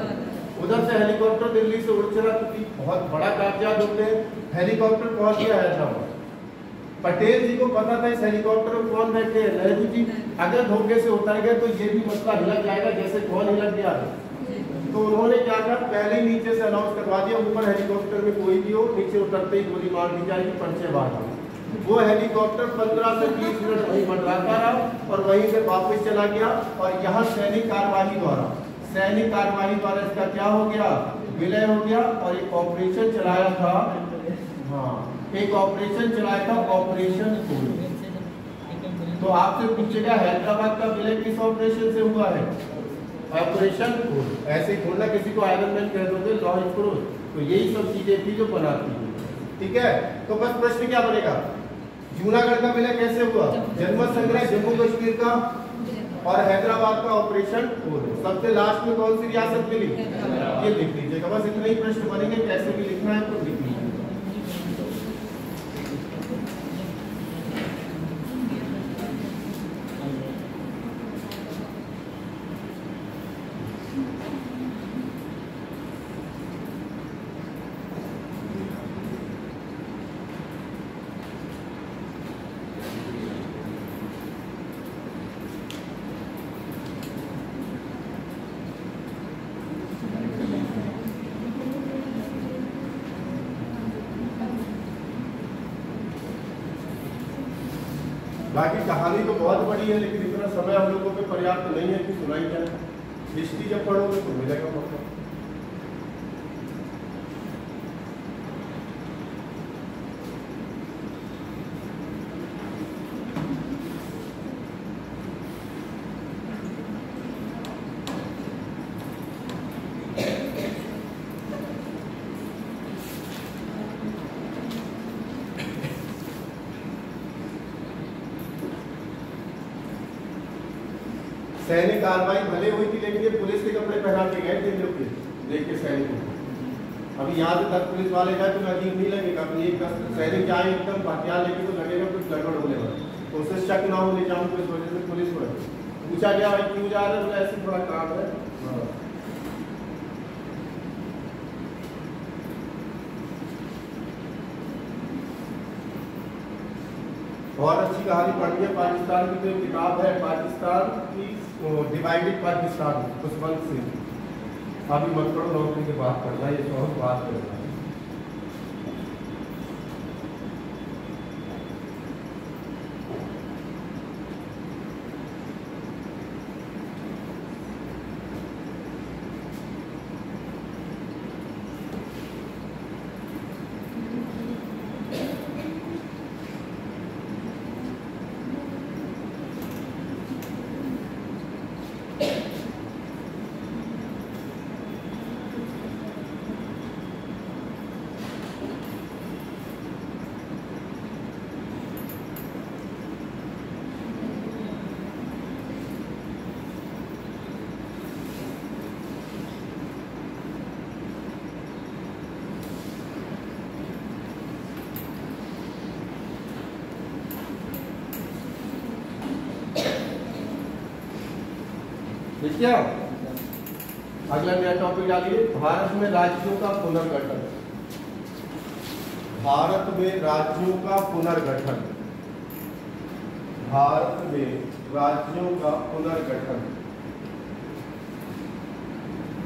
Speaker 1: उधर से हेलीकॉप्टर दिल्ली से उड़ चला, क्योंकि बहुत बड़ा कागजात होते हैं। हेलीकॉप्टर पहुंच गया हैदराबाद। पटेल जी को पता था इस हेलीकॉप्टर में कौन बैठे हैं? नेहरू जी। अगर धोखे से उतर गए तो ये भी मसला हिलक जाएगा, जैसे कौन हिलक गया। तो उन्होंने क्या कहा? पहले ही नीचे से अनाउंस करवा दिया, ऊपर हेलीकॉप्टर में कोई भी हो, नीचे उतरते ही गोली मार दी जाएगी, पर्चे बाहर। वो हेलीकॉप्टर 15 से 20 मिनट वहीं मंडराता रहा और वहीं से वापस चला गया। और यहाँ सैनिक कार्यवाही द्वारा इसका क्या हो गया? विलय हो गया। और एक ऑपरेशन चलाया था, एक ऑपरेशन चलाया था, ऑपरेशन कूल। तो आपसे पूछेगा हैदराबाद का विलय किस ऑपरेशन से हुआ है? Operation cool. ऐसे ही खोलना, किसी को आयरन मैन कह दोगे, लॉ इम्प्रूव, तो यही सब चीजें थी जो बनाती है। ठीक है, तो बस प्रश्न क्या बनेगा? जूनागढ़ का विलय कैसे हुआ? जनमत संग्रह जम्मू कश्मीर का, और हैदराबाद का ऑपरेशन कूल। सबसे लास्ट में कौन सी रियासत मिली? ये लिख लीजिएगा। बस इतने ही प्रश्न बनेंगे, कैसे भी लिखना है तो लिख लीजिए। बाकी कहानी तो बहुत बड़ी है, लेकिन इतना समय हम लोगों पे पर्याप्त नहीं है कि सुनाई जाए। हिस्ट्री जब पढ़ोगे तो मिलेगा मौका। सैनिक कार्रवाई भले हुई थी, लेकिन ये पुलिस के कपड़े पहना के गए थे इन लोग के, देख के सैनिकों को। अभी यहाँ से 10 पुलिस वाले गए तो अजीब नहीं लगेगा। अभी एक 10 सैनिक जाए एकदम हथियार लेके तो लगेगा कुछ गड़बड़ होने वाला, तो उससे शक ना हो निजाम को। इस वजह से पुलिस को पूछा गया भाई क्यों जा रहे हो? ऐसे थोड़ा काम है। बहुत अच्छी कहानी पढ़ी है। पाकिस्तान की जो किताब है, पाकिस्तान की डिवाइडेड पाकिस्तान, उस वक्त से अभी मत पढ़ो, नौकरी की बात करना, ये बहुत बात करना है। ठीक है। अगला नया टॉपिक डालिए, भारत में राज्यों का पुनर्गठन। भारत में राज्यों का पुनर्गठन। भारत में राज्यों का पुनर्गठन।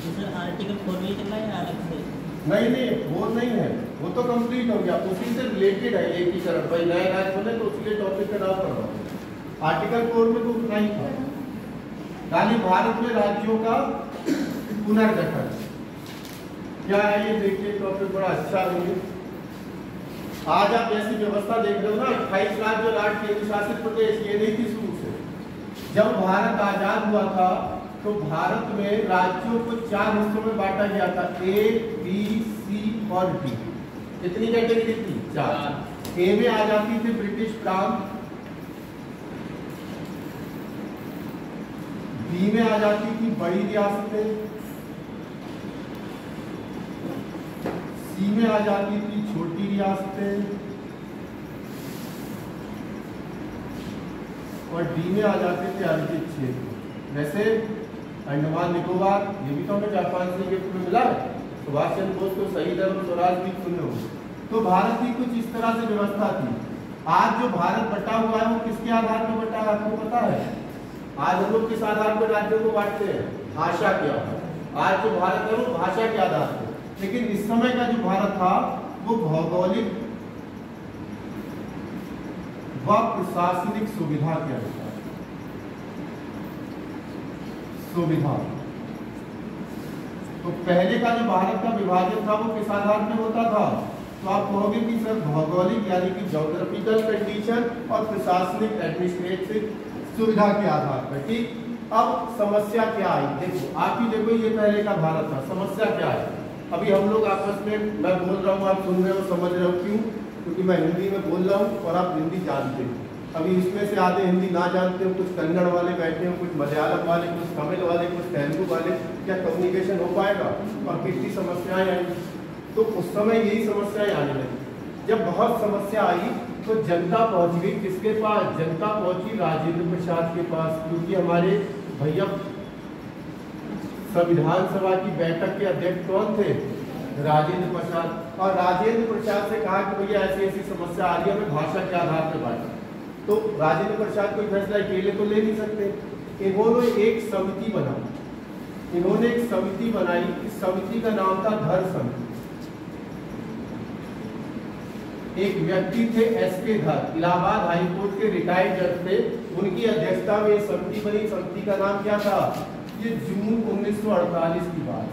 Speaker 3: सर आर्टिकल 4 में चल रहा है अलग से?
Speaker 1: नहीं, वो नहीं है, वो तो कंप्लीट हो गया, उसी से रिलेटेड है एकीकरण। भाई नए राज्य बने तो उसके टॉपिक का नाम करवाओ। आर्टिकल 4 में तो उतना ही था। यानी भारत में राज्यों का पुनर्गठन क्या है ये देखिए, टॉपिक बड़ा अच्छा है। आज आप ऐसी व्यवस्था देख रहे हो ना, 28 राज्य और 8 केंद्र शासित प्रदेश, ये नहीं थी शुरू से। जब भारत आजाद हुआ था तो भारत में राज्यों को 4 हिस्सों में बांटा गया था, ए, बी, सी और डी। कितनी कैटेगरी थी? 4। ए में आ जाती थी ब्रिटिश प्रांत, बी में आ जाती थी बड़ी रियासतें, सी में आ जाती थी छोटी रियासतें और डी में आ जाते थे अर्जित क्षेत्र। वैसे अंडमान निकोबार ये भी तो हमें जापान से गिफ्ट में मिला है। सुभाष चंद्र बोस को शहीद और स्वराज भी सुने हो। तो भारत की कुछ इस तरह से व्यवस्था थी। आज जो भारत बटा हुआ है वो किसके आधार पर बटा है आपको पता है? आज हम लोग किस आधार पर राज्यों को बांटते हैं? भाषा के आधार। आज जो भारत है वो भाषा के आधार पर, लेकिन इस समय का जो भारत था वो भौगोलिक व प्रशासनिक सुविधा के अनुसार सुविधा। तो पहले का जो भारत का विभाजन था वो किस आधार पर होता था? तो आप कहोगे कि सर भौगोलिक यानी कि ज्योग्राफिकल कंडीशन और प्रशासनिक एडमिनिस्ट्रेटिव सुविधा के आधार पर। ठीक। अब समस्या क्या आई? देखो आप ही देखो, ये पहले का भारत था, समस्या क्या है? अभी हम लोग आपस में, मैं बोल रहा हूँ आप सुन रहे हो, समझ रहे हो, क्यों? क्योंकि मैं हिंदी में बोल रहा हूँ और आप हिंदी जानते हो। अभी इसमें से आधे हिंदी ना जानते हो, कुछ कन्नड़ वाले बैठे हो, कुछ मलयालम वाले, कुछ तमिल वाले, कुछ तेलुगु वाले। क्या कम्युनिकेशन हो पाएगा? और कितनी समस्याएं आई। तो उस समय यही समस्याएं आने लगी। जब बहुत समस्या आई तो जनता पहुंच गई किसके पास? जनता पहुंची राजेंद्र प्रसाद के पास, क्योंकि हमारे भैया संविधान सभा की बैठक के अध्यक्ष कौन थे? राजेंद्र प्रसाद। और राजेंद्र प्रसाद से कहा कि भैया ऐसी ऐसी समस्या आ रही है, हमें भाषा के आधार पर बांटा। तो राजेंद्र प्रसाद कोई फैसला अकेले तो ले नहीं सकते। इन्होंने एक समिति बनाई। इन्होंने एक समिति बनाई, इस समिति का नाम था धर समिति। एक व्यक्ति थे एस.के. धर, इलाहाबाद हाई कोर्ट के रिटायर्ड जज थे, उनकी अध्यक्षता में समिति बनी। समिति का नाम क्या था? ये जून 1948 की बात,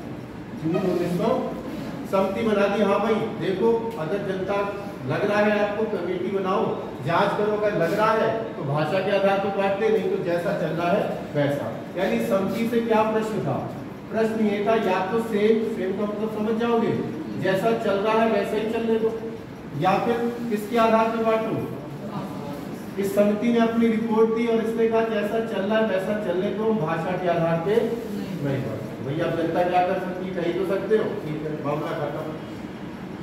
Speaker 1: जून 1900 समिति बना दी। हाँ भाई देखो, अगर जनता लग रहा है आपको, कमेटी बनाओ, जांच करो, अगर लग रहा है तो भाषा के आधार पर बांटते, नहीं तो जैसा चल रहा है वैसा। यानी समिति से क्या प्रश्न था? प्रश्न ये था, या तो सेम का मतलब समझ जाओगे, जैसा चल रहा है वैसा ही चलने दो, या फिर किसके आधार पर बांटो? इस समिति ने अपनी रिपोर्ट दी और इसने कहा जैसा चल रहा है वैसा चलने दो, भाषा के आधार पे नहीं बांटो। भैया अब जनता क्या कर सकती है? कहीं तो सकते हो। ठीक है, मामला खत्म।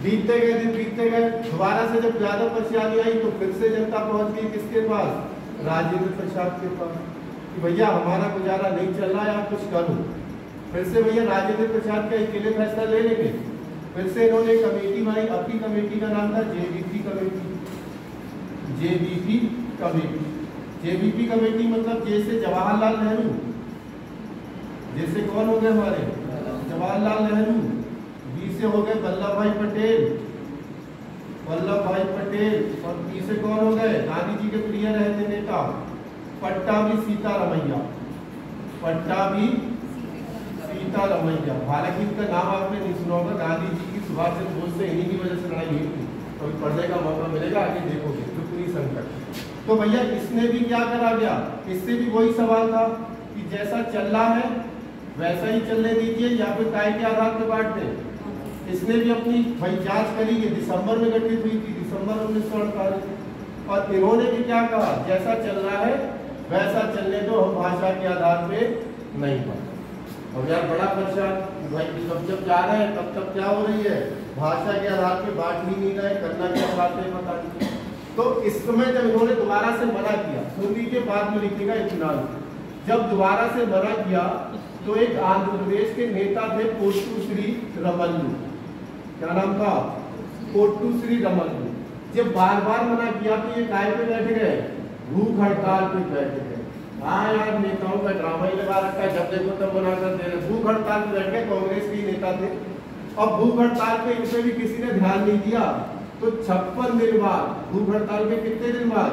Speaker 1: बीतते गए दिन, बीतते गए, दोबारा से जब ज्यादा परेशानी आई तो फिर से जनता पहुंच गई किसके पास? राजेंद्र प्रसाद के पास, कि भैया हमारा गुजारा नहीं चल रहा है, आप कुछ करो। फिर से भैया राजेंद्र प्रसाद का अकेले फैसला ले लेंगे। फिर से इन्होंने कमेटी बनाई, अपनी कमेटी का नाम था JBP committee. JBP committee, JBP committee मतलब जैसे जवाहरलाल नेहरू, जैसे कौन हो गए हमारे? जवाहरलाल नेहरू। बी से हो गए वल्लभ भाई पटेल, वल्लभ भाई पटेल। और बी से कौन हो गए? गांधी जी के प्रिय रहे थे नेता पट्टाभी सीतारमैया, पट्टाभी सीतारमैया। हालांकि इनका नाम आपने नहीं सुना होगा, गांधी जी की सुभाष चंद्र बोस से इन्हीं की वजह से लड़ाई हुई थी। कभी पढ़ने का मौका मिलेगा, आगे देखोगे कितनी संकट। तो भैया इसने भी क्या करा गया? इससे भी वही सवाल था कि जैसा चल रहा है वैसा ही चलने दीजिए, या फिर काय के आधार पर बांट दें। इसने भी अपनी भाई जांच करी, ये दिसंबर में गठित हुई थी, दिसंबर 1948। और इन्होंने भी क्या कहा? जैसा चल रहा है वैसा चलने दो, हम भाषा के आधार पे नहीं बांट। और यार बड़ा परेशान भाई, जब जा रहे हैं तब क्या हो रही है? भाषा के आधार पे बांट ही नहीं रहे, करना क्या चाहते हैं पता नहीं। तो इस समय जब इन्होंने दोबारा से मना किया, सुन लीजिए बाद में लिखेगा इत्मीनान, जब दोबारा से मना किया तो एक आंध्र प्रदेश के नेता थे पोट्टू श्री रमल्लू, क्या नाम था? पोट्टू श्री रमल्लू। जब बार बार मना किया तो ये काय पे बैठ गए? भूख हड़ताल पे बैठ गए। हाँ यार, नेताओं का ड्रामा ही लगा रखा है, जब देखो तब मना कर दे रहे। भूख हड़ताल पे बैठ गए, कांग्रेस के नेता थे। अब भूख हड़ताल पे इनसे भी किसी ने ध्यान नहीं दिया तो 56 दिन बाद, भूख हड़ताल के कितने दिन बाद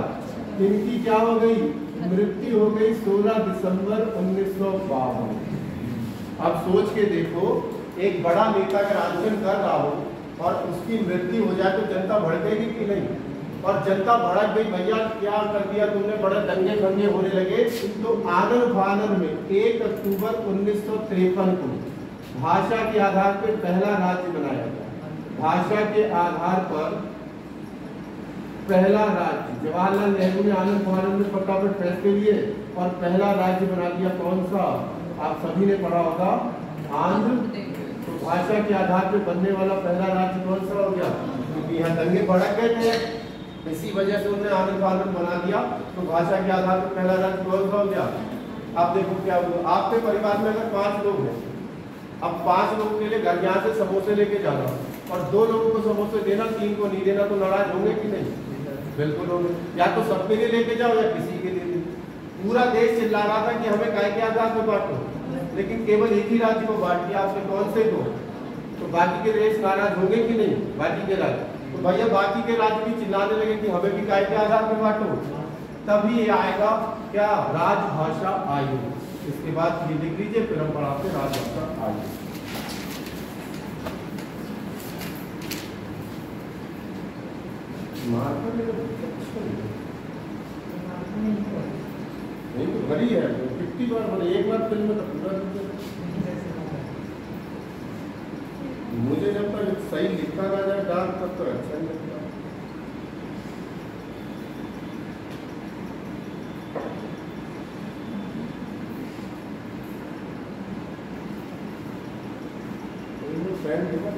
Speaker 1: इनकी क्या हो गई? मृत्यु हो गई 16 दिसंबर 1952। अब सोच के देखो, एक बड़ा नेता अगर आंदोलन कर रहा हो और उसकी मृत्यु हो जाए तो जनता भड़केगी कि नहीं? और जनता भड़क गई, भैया क्या कर दिया तुमने, बड़े दंगे भंगे होने लगे। तो आनंद फानंद में 1 अक्टूबर 1953 को भाषा के आधार पर पहला राज्य बनाया गया। भाषा के आधार पर पहला राज्य, जवाहरलाल नेहरू ने आनंद फानंद में फटाफट फैसले लिए और पहला राज्य बना दिया। कौन सा? आप सभी ने पढ़ा होगा, आंध्र। तो भाषा के आधार पर बनने वाला पहला राज्य कौन सा हो गया? क्योंकि यहाँ दंगे भड़क गए थे, इसी वजह से उन्होंने आनंद फानंद बना दिया। तो भाषा के आधार पर पहला राज्य कौन सा हो गया? आप देखो क्या हुआ। आपके परिवार में अगर 5 लोग हैं, अब 5 लोगों के लिए घर यहाँ से समोसे लेके जाना और 2 लोगों को समोसे देना, 3 को नहीं देना, तो नाराज होंगे कि नहीं? बिल्कुल होंगे। या तो सबके लिए लेके जाओ या किसी के लिए। पूरा देश चिल्ला रहा था कि हमें काय के आधार पर बांटो, लेकिन केवल एक ही राज्य को बांट दिया आपने। कौन से को? तो बाकी के देश नाराज होंगे कि नहीं? बाकी के राज्य, तो भैया बाकी के राज्य भी चिल्लाने लगे कि हमें भी काय के आधार पर बांटो। तभी ये आएगा क्या? राजभाषा आयोग। इसके बाद ये लिख लीजिए, फिर हम पढ़ाते राजभाषा आयोग। नहीं तो भरी है, 50 बार बने, एक बार फिल्म में तो पूरा। मुझे जब तक सही लिखा ना जाए डाक तब तो अच्छा नहीं लगता। फैन देखा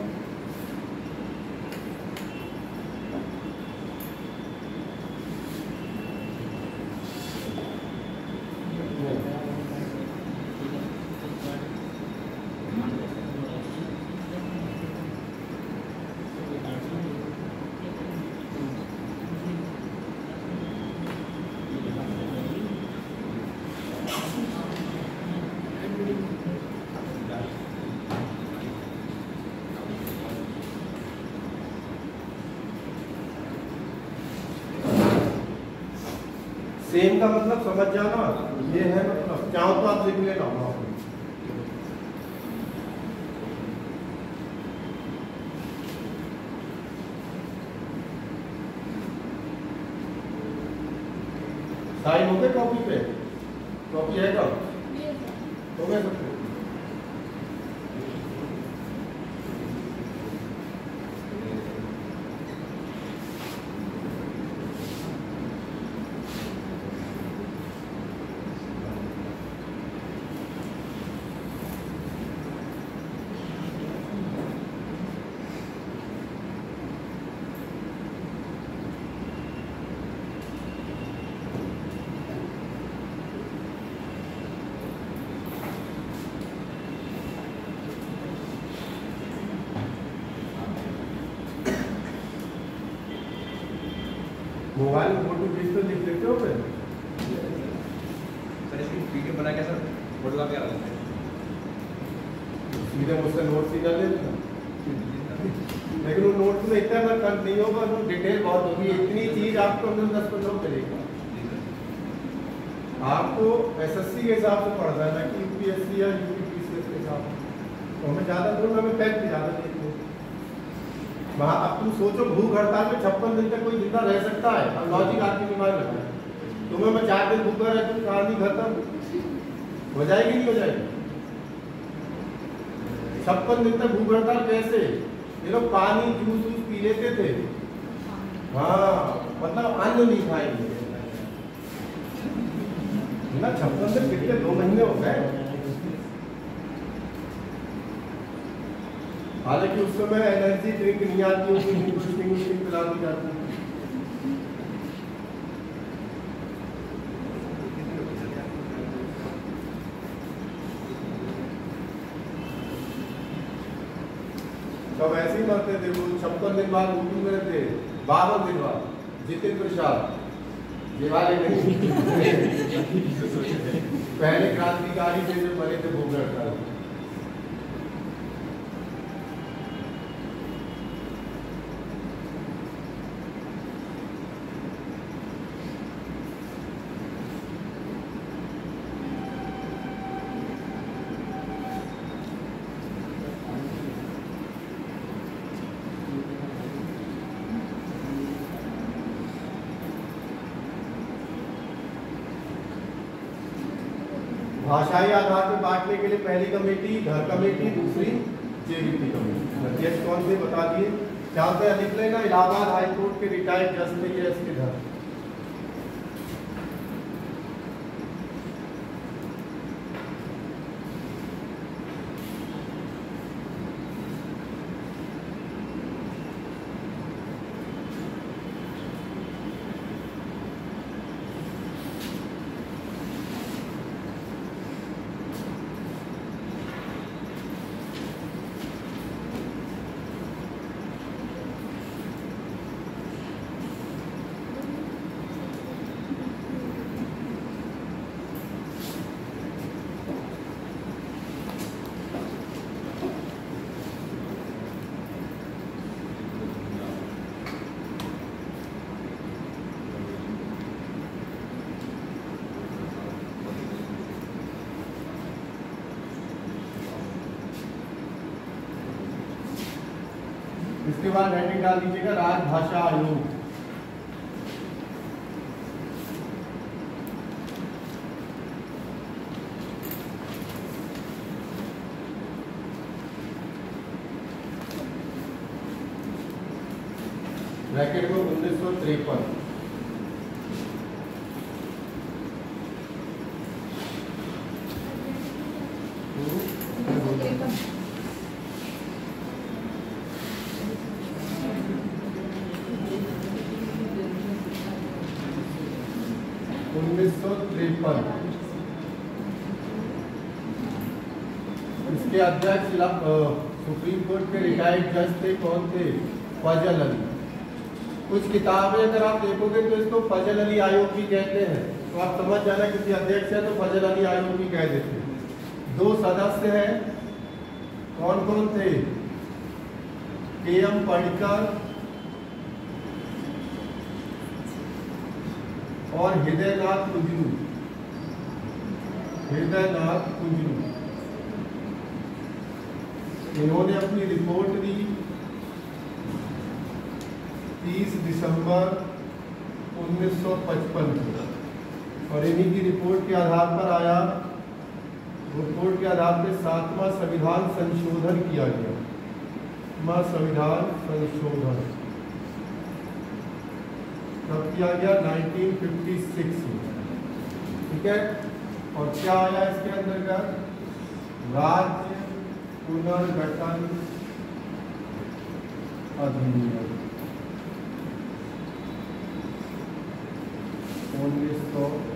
Speaker 1: सेम का मतलब समझ जाना, ये है मतलब। चाहो तो आप लिख लेना। साइन हो गए कॉपी पे? कॉपी है क्या? हो गए सबको? मोबाइल में फोटो खींच तो लिख लेते हो फिर?
Speaker 4: सर इसकी वीडियो बना के सर फोटो का क्या लगता है?
Speaker 1: सीधे मुझसे नोट सीधा ले लेना। लेकिन वो नोट में इतना ना कर नहीं होगा, वो डिटेल बहुत होगी। इतनी चीज आपको अंदर 10-15 मिलेगा। आपको एसएससी के हिसाब से पढ़ना है ना कि यूपीएससी या यूपीपीसीएस के हिसाब से। तो हमें ज़्यादा दूर, हमें फैक्ट ज़्यादा देखते हैं वहाँ। अब तुम सोचो, भूख हड़ताल में 56 दिन तक कोई जिंदा रह सकता है? अब लॉजिक आपकी बीमार लग रहा है। तुम्हें मैं 4 दिन भूखा रह, तुम कहानी खत्म हो जाएगी, नहीं हो जाएगी? 56 दिन तक भूख हड़ताल कैसे? ये लोग पानी जूस पी लेते थे। हाँ, मतलब अन्न नहीं खाएंगे ना। 56 दिन कितने? 2 महीने हो गए। हालांकि उस समय एनर्जी ड्रिंक नहीं आती होगी, कुछ पिला दी जाती है। कब ऐसे ही मरते थे वो 56 दिन बाद यूपी में रहते, 52 दिन बाद। जितिन प्रसाद ये वाले नहीं पहले क्रांतिकारी थे जो मरे थे भूख हड़ताल। भाषाई आधार पर बांटने के लिए पहली कमेटी घर कमेटी, दूसरी जेबीटी कमेटी। अध्यक्ष कौन थे बता दिए। क्या होता है लिख लेना, इलाहाबाद हाई कोर्ट के रिटायर्ड जज थे ये इसके घर। इसके बाद हेडिंग डाल दीजिएगा राजभाषा आयोग। ब्रैकेट को 1953। इसके अध्यक्ष सुप्रीम कोर्ट के रिटायर्ड जज थे, कौन थे? फजल अली। कुछ किताबें अगर आप देखोगे तो इसको फजल अली आयोग भी कहते हैं, तो आप समझ जाना किसी अध्यक्ष है तो फजल अली आयोग भी कह देते हैं। 2 सदस्य हैं, कौन कौन थे? के.एम. पडकर और हृदयनाथ कुंजरू। हृदयनाथ कुंजरू इन्होंने अपनी रिपोर्ट दी 30 दिसंबर 1955 को, और इन्हीं की रिपोर्ट के आधार पर आया, रिपोर्ट के आधार पर 7वां संविधान संशोधन किया गया। 7वां संविधान संशोधन कब किया गया? 1956 में। ठीक है, और क्या आया इसके अंतर्गत? राज्य पुनर्गठन अधिनियम 1957।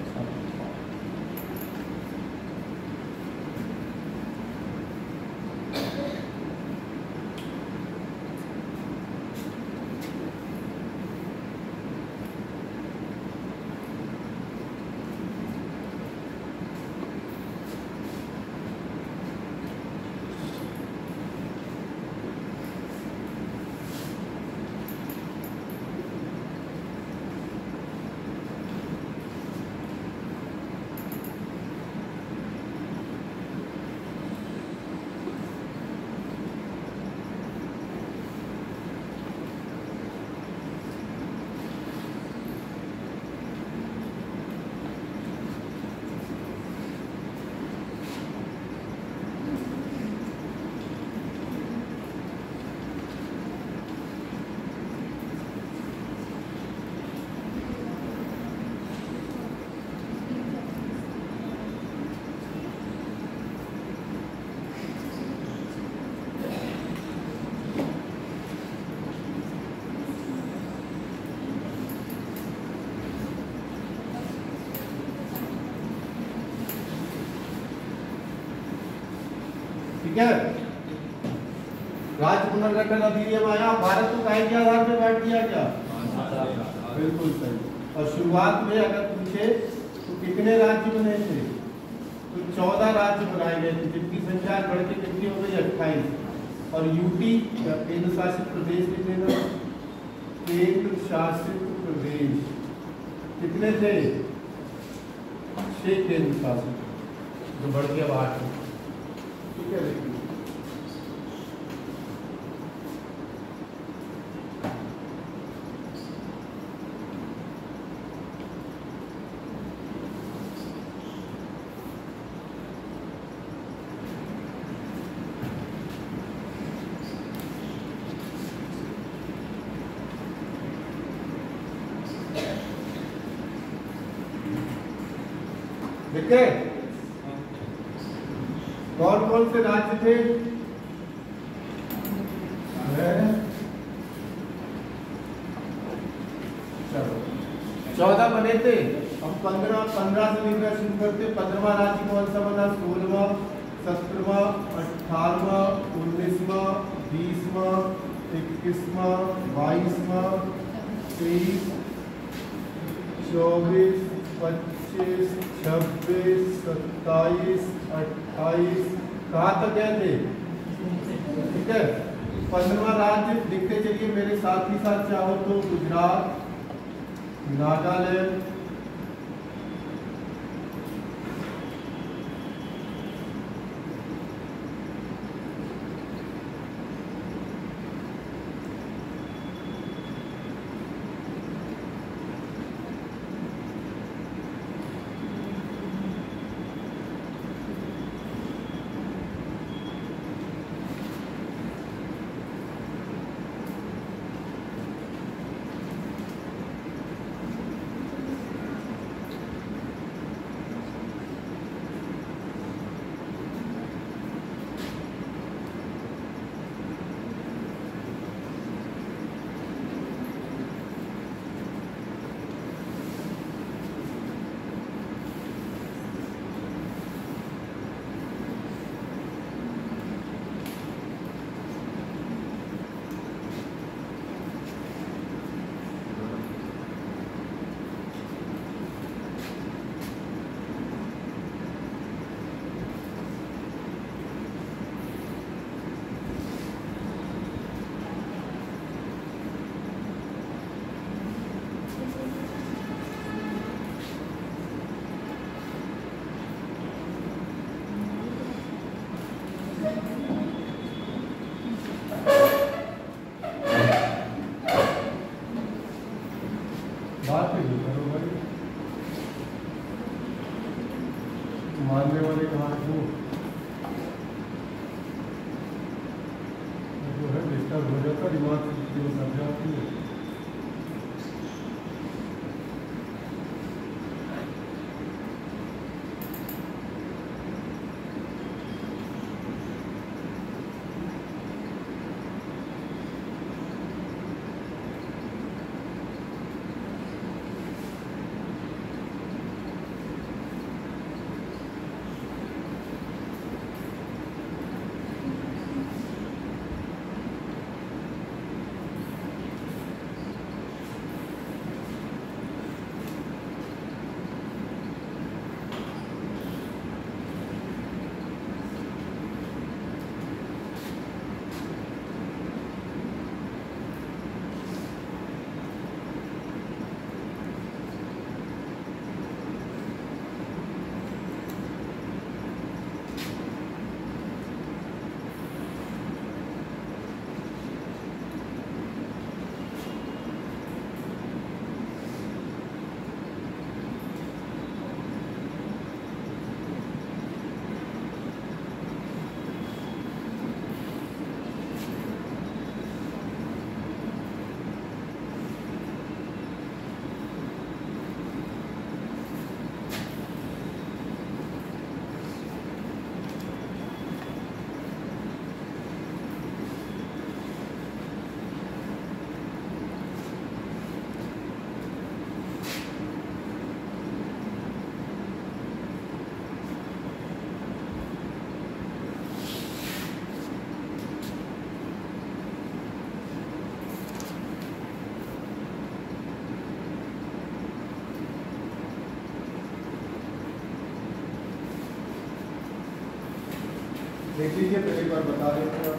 Speaker 1: ठीक है। राज्य पुनर्गठन अधिनियम आया, भारत को काहे के आधार पर बांट दिया क्या? बिल्कुल सही। और शुरुआत में अगर पूछे तो कितने राज्य बने थे? तो 14 राज्य बनाए गए थे, जिनकी संख्या बढ़ के कितनी हो गई? 28। और यूटी केंद्र शासित प्रदेश लिख लेना, केंद्र शासित प्रदेश कितने थे? 6 केंद्र शासित, जो बढ़ गया 8। ठीक है, देखिए देखते कौन कौन से राज्य थे? चलो 14 बने थे। अब 15 से लिखना शुरू करते। 15वां राज्य कौन सा बना? 16वां, 17वां, 18वां, 19वां, 20वां, 21वां, 22वां, 23, 24, 25, 26, 27, 28, कहाँ तक गए थे? ठीक है। 15वां राज्य लिखते चलिए मेरे साथ ही साथ, चाहो तो गुजरात, नागालैंड, मानने वाले कहाँ हो जो है डिस्टर्ब हो जाता, दिमाग से समझ जाती है। देख लीजिए, पहले एक बार बता देते हैं।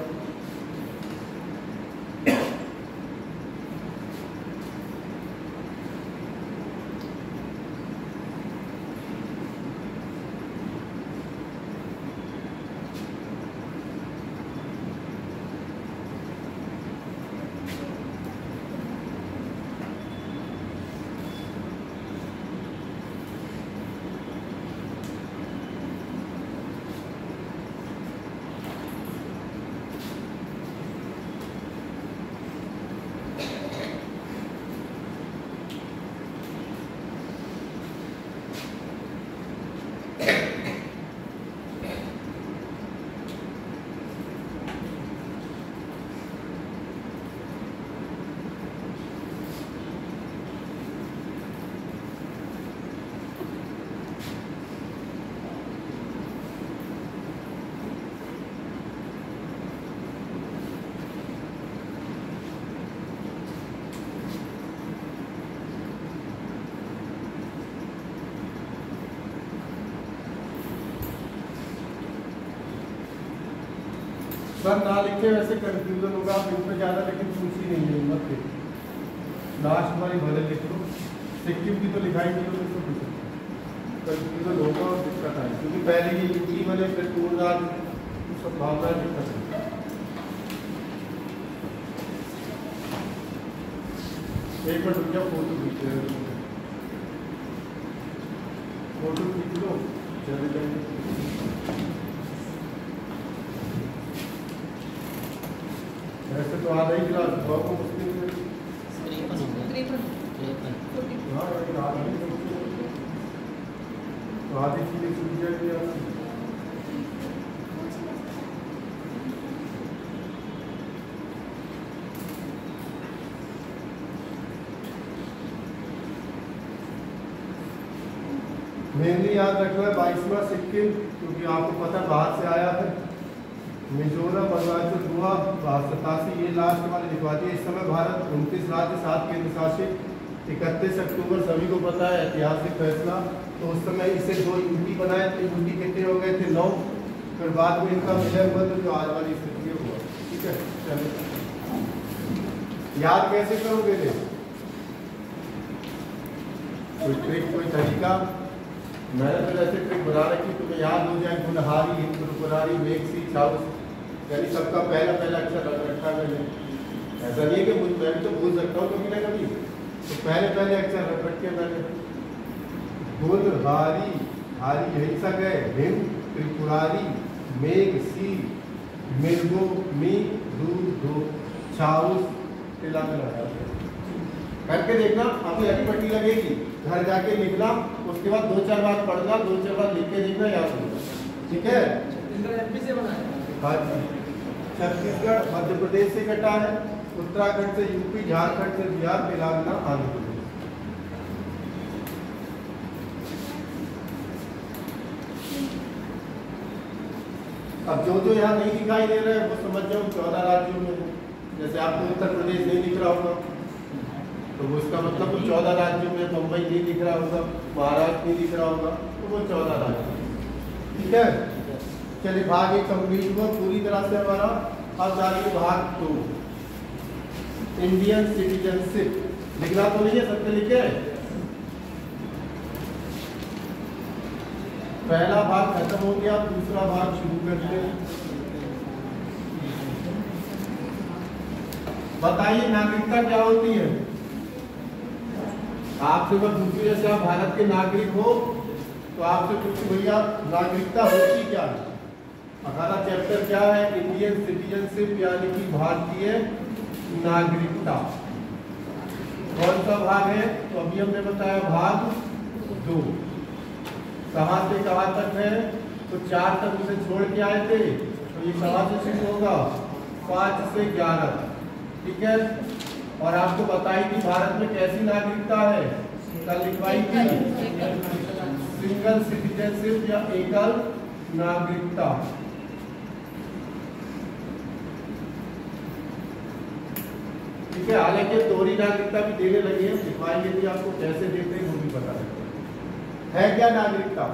Speaker 1: सर ना लिखे वैसे कंफ्यूजन होगा, आप इन पर ज़्यादा लेकिन पूछी नहीं है, मत लिखो। लास्ट हमारी भले लिख लो, सिक्किम की तो लिखाई नहीं हो तो कंफ्यूजन होगा और दिक्कत आएगी, क्योंकि पहले ये यूपी बने फिर पूर्णराज संभावना दिक्कत है। एक मिनट रुक जाओ, फोटो खींच रहे हो, फोटो खींच लो, चले जाएंगे। ऐसे तो आधा ही क्लास बहुत मुश्किल है।
Speaker 3: 53 हो गया। 53।
Speaker 1: हाँ एक आधा ही तो आधी चीजें छूट जाएगी आपकी। मेनली याद रखना है 22वां सिक्किम, क्योंकि आपको पता बाहर से आया है। मिजोरम, अरुणाचल, गोवा, 87 ये लास्ट वाले लिखवा दिए। इस समय भारत 29 राज्य, 7 केंद्र शासित। 31 अक्टूबर सभी को पता है, ऐतिहासिक फैसला। तो उस समय इसे 2 यूटी बनाए थे, यूटी कितने हो गए थे 9, फिर बाद में इनका विलय हुआ तो जो आज वाली स्थिति हुआ। ठीक है, चलो याद कैसे करोगे थे? कोई ट्रिक, कोई तरीका? मैंने तो जैसे ट्रिक बना रखी, तुम्हें याद हो जाए गुलहारी, हिंदुपुरारी, वेक्सी, चाउस, यानी सबका पहला अक्षर रख रखा है मैंने। ऐसा नहीं है कि मैं भी तो भूल सकता हूँ कभी ना कभी, तो पहले अक्षर रख रखे मैंने। गुलहारी, हारी यही सा गए, हिम, त्रिपुरारी, मेघ, सी, मिर्गो, मी, दूध, दो, चाउस, तिला करके देखना। अभी हरी पट्टी लगेगी, घर जाके लिखना, उसके बाद 2-4 बार पढ़ना, 2-4 बार लिख के देखना, याद होगा। ठीक है?
Speaker 4: एमपी से बना है।
Speaker 1: हाँ जी, छत्तीसगढ़ मध्य प्रदेश से कटा है, उत्तराखंड से यूपी, झारखंड से बिहार, तेलंगाना, आंध्र प्रदेश। अब जो यहाँ नहीं दिखाई दे रहा है वो समझ जाओ 14 राज्यों में हो। जैसे आपको उत्तर प्रदेश नहीं दिख रहा होगा तो वो इसका मतलब वो 14 राज्यों में, मुंबई नहीं दिख रहा होगा, महाराष्ट्र नहीं दिख रहा होगा, तो वो 14 राज्य। ठीक है, चलिए भाग 1 कंप्लीट हुआ पूरी तरह से हमारा। अब जाइए भाग 2, इंडियन सिटीजनशिप। लिखना तो नहीं है, सबके लिखे। पहला भाग खत्म हो गया, दूसरा भाग शुरू करते हैं। बताइए नागरिकता क्या होती है? आपसे मैं पूछूं, जैसे आप भारत के नागरिक हो तो आपसे पूछूं भैया नागरिकता होती क्या है? हमारा चैप्टर क्या है? इंडियन सिटीजनशिप, यानी कि भारतीय नागरिकता। कौन सा भाग है? तो अभी हमने बताया भाग 2। कहाँ से कहाँ तक है? तो 4 तक उसे छोड़ के आए थे, तो ये कहाँ से शुरू होगा? 5 से 11। ठीक है, और आपको बताई थी भारत में कैसी नागरिकता है, कल लिखवाई थी, सिंगल सिटीजनशिप या एकल नागरिकता। ठीक है, हालांकि दोहरी नागरिकता भी देने लगे हैं, लिखवाएंगे भी आपको, कैसे देते हैं वो भी पता है क्या नागरिकता?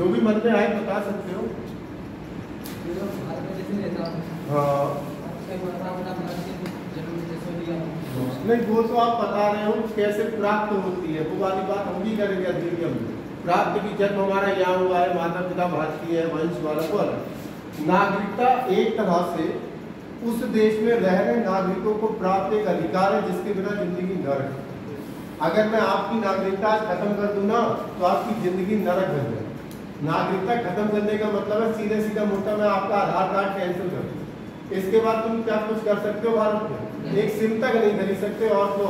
Speaker 1: जो भी मन में आए बता सकते हो।
Speaker 4: भारत में जैसे रहता हूँ,
Speaker 1: हाँ नहीं, वो तो आप बता रहे हो कैसे प्राप्त होती है, वो वाली बात हम भी करेंगे अधिनियम में। प्राप्त की जन्म हमारा यहाँ हुआ है, माता पिता भारतीय है, वंश वाला को अलग। नागरिकता एक तरह से उस देश में रह रहे नागरिकों को प्राप्त एक अधिकार है जिसके बिना जिंदगी नरक है। अगर मैं आपकी नागरिकता खत्म कर दूं ना तो आपकी जिंदगी नरक बन जाए। नागरिकता खत्म करने का मतलब है सीधे सीधा मोटा मैं आपका आधार कार्ड कैंसिल कर दूं, इसके बाद तुम क्या कुछ कर सकते हो भारत में? एक सिम तक नहीं खरीद सकते, और तो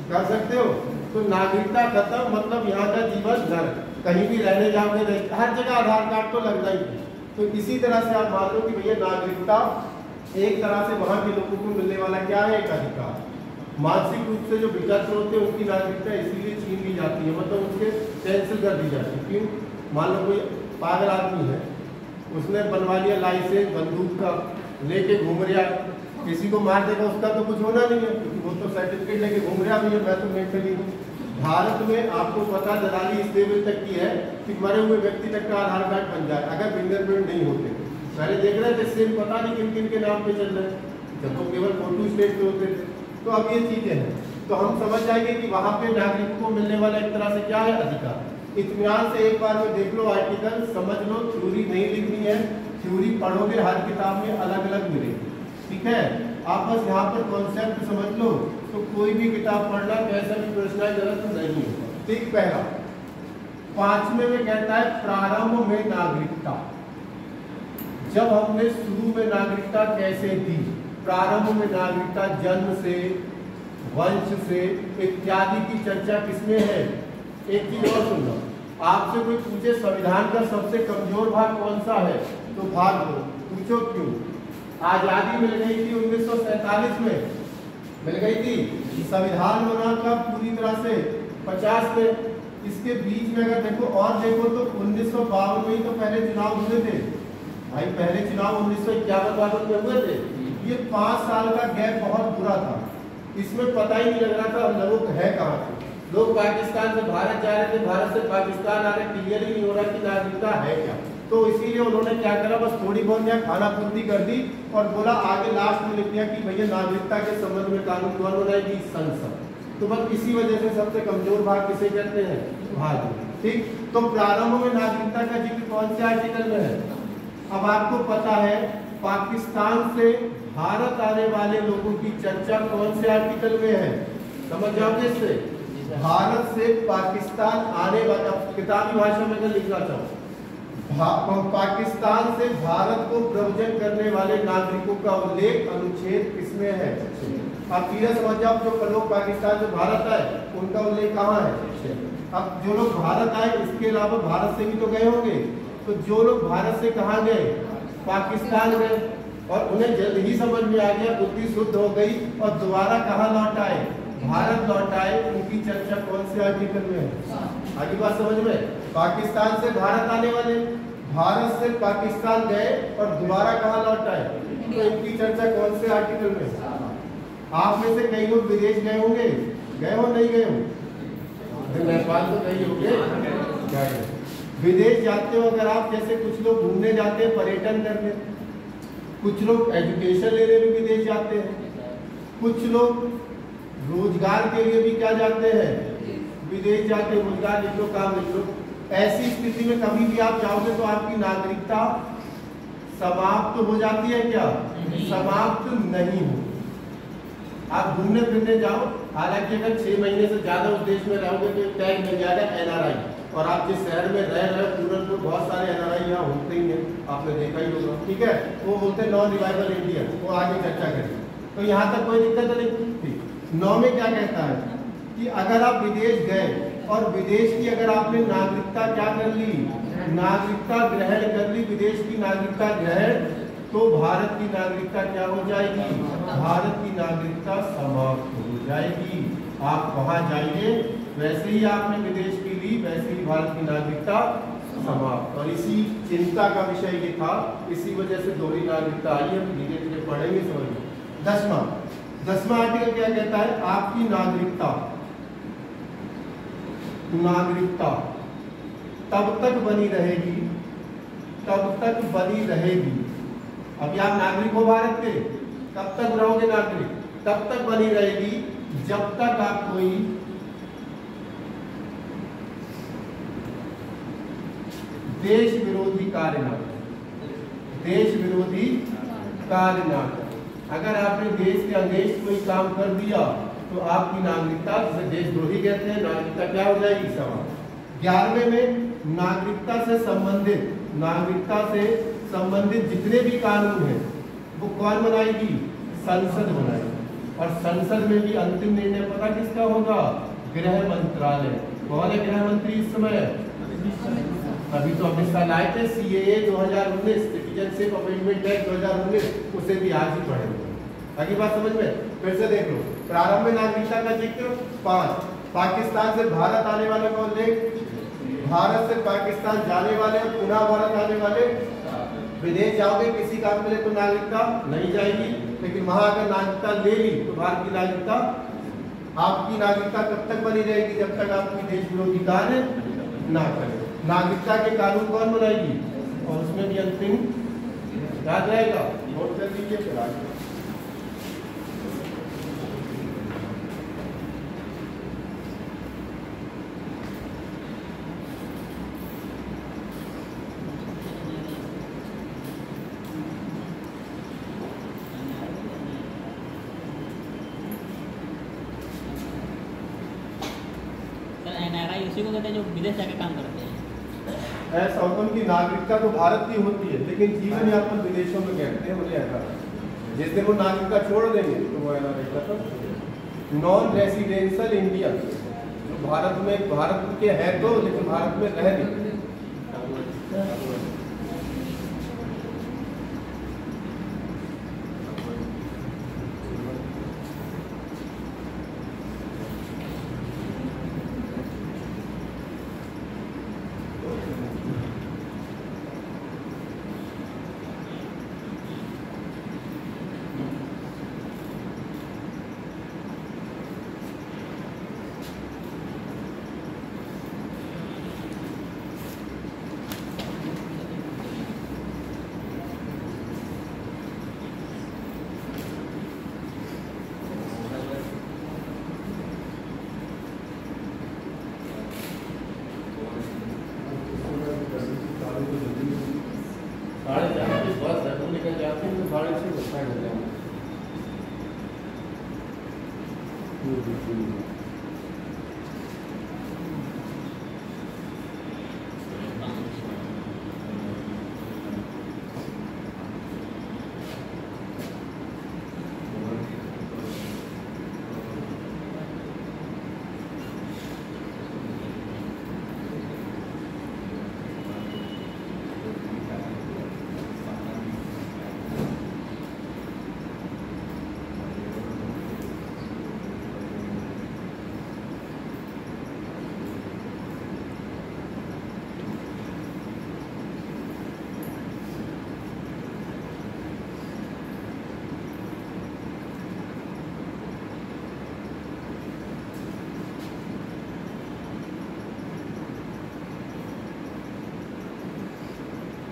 Speaker 1: कर सकते हो। तो नागरिकता खत्म मतलब यहाँ का जीवन नरक, कहीं भी रहने जाओगे हर जगह आधार कार्ड तो लगना ही है। तो इसी तरह से आप मान लो कि भैया नागरिकता एक तरह से वहाँ के लोगों को मिलने वाला क्या है, एक अधिकार। मानसिक रूप से जो विकल्प होते हैं उनकी नागरिकता इसीलिए छीन ली जाती है, मतलब उसके कैंसिल कर दी जाती है। क्यों? मान लो कोई पागल आदमी है, उसने बनवा लिया लाइसेंस बंदूक का, लेके घूम रहा, किसी को मार देगा उसका तो कुछ होना नहीं है, क्योंकि वो तो सर्टिफिकेट लेके घूम रहा भी है, मैं तो मेंटली हूँ। भारत में आपको पता दलाली इस लेवल तक की है कि मरे हुए व्यक्ति तक का आधार कार्ड बन जाए अगर फिंगरप्रिंट नहीं होते। पहले देख रहे थे सिम पता नहीं किन किन के नाम पे चल रहे हैं, जब तो केवल फोटो स्टेट पे होते थे। तो अब ये चीजें हैं, तो हम समझ जाएंगे कि वहाँ पे नागरिकों को मिलने वाला एक तरह से क्या है, अधिकार। इत्मीनान से एक बार में देख लो आर्टिकल, समझ लो, थ्योरी नहीं लिखनी है, थ्योरी पढ़ोगे हर किताब में अलग अलग मिलेगी, ठीक है। आप बस यहाँ पर कॉन्सेप्ट समझ लो तो कोई भी किताब पढ़ना कैसा भी प्रश्न है गलत नहीं है। ठीक, पहला 5वें में कहता है प्रारंभ में नागरिकता। जब हमने शुरू में नागरिकता कैसे दी, प्रारंभ में नागरिकता जन्म से, वंश से इत्यादि की चर्चा किसमें है। एक चीज और सुन लो, आपसे कोई पूछे संविधान का सबसे कमजोर भाग कौन सा है तो भाग दो, पूछो क्यों। आजादी मिल गई थी 1947 में, मिल गई थी। संविधान बना था पूरी तरह से 50 में। इसके बीच में अगर देखो और देखो तो 1952 में ही तो पहले चुनाव हुए थे भाई, पहले चुनाव 1951 में हुए थे। ये 5 साल का गैप बहुत बुरा था, इसमें पता ही नहीं लग रहा था लोग है कहाँ से। लोग पाकिस्तान से भारत जा रहे थे, भारत से पाकिस्तान आ रहे, क्लियर ही नहीं हो रहा कि नागरिकता है क्या। तो इसीलिए उन्होंने क्या करा, बस थोड़ी बहुत यहाँ खाना पूर्ति कर दी और बोला आगे लास्ट में लिख दिया कि भैया नागरिकता के संबंध में कानून कौन बनाएगी, संसद। तो बस इसी वजह से सबसे कमजोर भाग किसे कहते हैं, भाग। ठीक, तो प्रारंभ में नागरिकता का जिक्र कौन से आर्टिकल में है। अब आपको पता है पाकिस्तान से भारत आने वाले लोगों की चर्चा कौन से आर्टिकल में है, समझ जाओगे इससे। भारत से पाकिस्तान आने वाला, किताबी भाषा में अगर लिखना चाहो, पाकिस्तान से भारत को प्रव्रजन करने वाले नागरिकों का उल्लेख अनुच्छेद किसमें है। आप सीधे समझ जाओ, जो लोग पाकिस्तान से भारत आए उनका उल्लेख कहाँ है। अब जो लोग भारत आए इसके अलावा भारत से भी तो गए होंगे, तो जो लोग भारत से कहाँ गए, पाकिस्तान गए, और उन्हें जल्द ही समझ में आ गया, बुद्धि शुद्ध हो गई और दोबारा कहाँ लौट आए, भारत लौट आए। उनकी चर्चा कौन से आर्टिकल में है, आगे बात समझ में। पाकिस्तान से भारत आने वाले, भारत से पाकिस्तान गए और दोबारा कहाँ लौट आए, तो इनकी चर्चा कौन से आर्टिकल में। आप में से कई लोग विदेश गए होंगे, गए हो नहीं गए हो, नेपाल तो गए होंगे। विदेश जाते हो अगर आप, जैसे कुछ लोग घूमने जाते हैं पर्यटन करने, कुछ लोग एजुकेशन लेने भी विदेश जाते हैं, कुछ लोग रोजगार के लिए भी क्या जाते हैं, विदेश जाते हैं, रोजगार लिख लो, काम लिख लो। ऐसी स्थिति में कभी भी आप जाओगे तो आपकी नागरिकता समाप्त हो जाती है क्या, समाप्त नहीं हो। आप घूमने फिरने जाओ, हालांकि अगर 6 महीने से ज्यादा उस देश में रहोगे तो टैग मिल जाएगा NRI, और आप जिस शहर में रह रहे हो पूरनपुर, बहुत सारे NRI यहाँ होते ही हैं, आपने देखा ही होगा, ठीक है। वो बोलते हैं नॉन रिवाइवल इंडियन, वो आगे चर्चा करें, तो यहाँ तक कोई दिक्कत नहीं। ठीक, 9 में क्या कहता है कि अगर आप विदेश गए और विदेश की अगर आपने नागरिकता क्या कर ली, नागरिकता ग्रहण कर ली, विदेश की नागरिकता ग्रहण, तो भारत की नागरिकता क्या हो जाएगी, भारत की नागरिकता समाप्त हो जाएगी। आप वहां जाइए, वैसे ही आपने विदेश की ली वैसे ही भारत की नागरिकता समाप्त। और इसी चिंता का विषय ये था, इसी वजह से दोहरी नागरिकता आई है, धीरे धीरे पढ़ेंगे समझ। 10वां आर्टिकल क्या कहता है, आपकी नागरिकता, नागरिकता तब तक बनी रहेगी, तब तक बनी रहेगी। अभी आप नागरिक हो भारत के, कब तक रहोगे नागरिक? तब तक बनी रहेगी जब तक आप कोई देश विरोधी कार्य ना करें, देश विरोधी कार्य ना करें। अगर आपने देश के अगेंस्ट कोई काम कर दिया तो आपकी नागरिकता, जिसे देशद्रोही कहते हैं, नागरिकता क्या हो जाएगी? सवाल। 11वें में नागरिकता से संबंधित जितने भी कानून हैं वो कौन बनाएगी? संसद बनाएगी। और संसद में भी अंतिम निर्णय पता किसका होगा? गृह मंत्रालय। कौन है गृह मंत्री इस समय? अभी तो अमित शाह लाए थे CAA 2019, सिटीजनशिप अमेंडमेंट एक्ट 2019, उसे भी आज ही पढ़ेंगे। अगली बात समझ में? फिर से देख लो। प्रारंभ में नागरिकता का जिक्र 5, पाकिस्तान से भारत आने वाले का उल्लेख, भारत से पाकिस्तान जाने वाले और पुनः भारत आने वाले। विदेश जाओगे किसी काम के लिए तो नागरिकता नहीं जाएगी, लेकिन वहां अगर नागरिकता ले ली तो भारत की नागरिकता, आपकी नागरिकता कब तक बनी रहेगी? जब तक आप कोई देश विरोधी कार्य ना करें। नागरिकता के कानून कौन बनाएगी? और उसमें भी अंतिम याद रहेगा, नोट कर लीजिए फिर आगे।
Speaker 3: NRI उसी को कहते हैं जो विदेश जाके काम करते हैं।
Speaker 1: ऐसा होता है, उनकी नागरिकता तो भारत की होती है, लेकिन जीवन यापन विदेशों में कहते हैं, उन्हें ऐसा। जिस दिन वो नागरिकता छोड़ देंगे तो वो NRI खत्म। नॉन रेसिडेंशियल इंडियन, जो भारत में, भारत के हैं तो, लेकिन भारत में रह नहीं।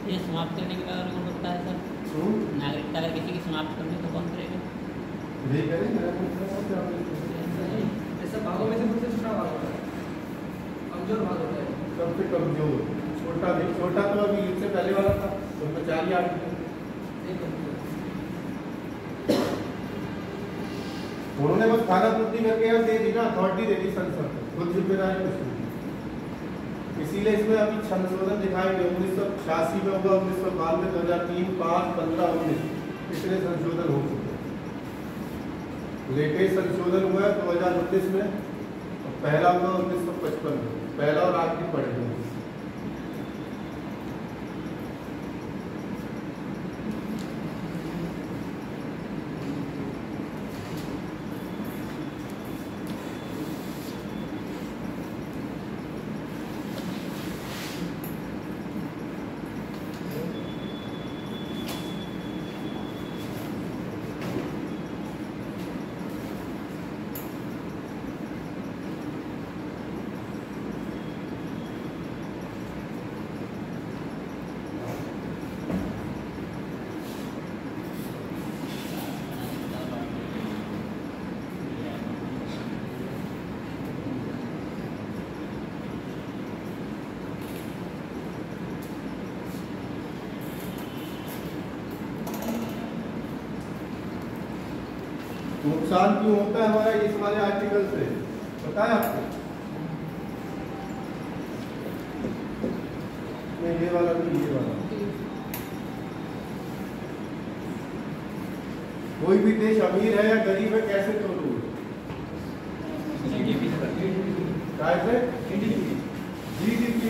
Speaker 3: ये समाप्त करने के बाद कौन करता है सर? नागरिकता अगर किसी की समाप्त करनी तो कौन करेगा?
Speaker 4: ऐसा भागों में से सबसे छोटा भाग होता है, कमजोर भाग होता है।
Speaker 1: सबसे कमजोर, छोटा नहीं, छोटा तो अभी इससे पहले वाला था, उसमें 4 या 8 उन्होंने बस खाना पूर्ति करके दे दी ना, अथॉरिटी दे दी संसद को, खुद जिम्मेदारी कुछ नहीं। इसीलिए इसमें अभी संशोधन दिखाएंगे। 1986 में होगा, 1992, 2003, 5, 15, 19 इतने संशोधन हो चुके हैं। लेटेस्ट संशोधन हुआ है 2019 में, और पहला हुआ 1955 में, पहला और आखिरी पढ़ेंगे। नुकसान क्यों होता है हमारा इस वाले आर्टिकल से, पता है आपको? नहीं ये वाला नहीं, ये वाला। कोई भी देश अमीर है या गरीब है कैसे तोड़ोगे? जीडीपी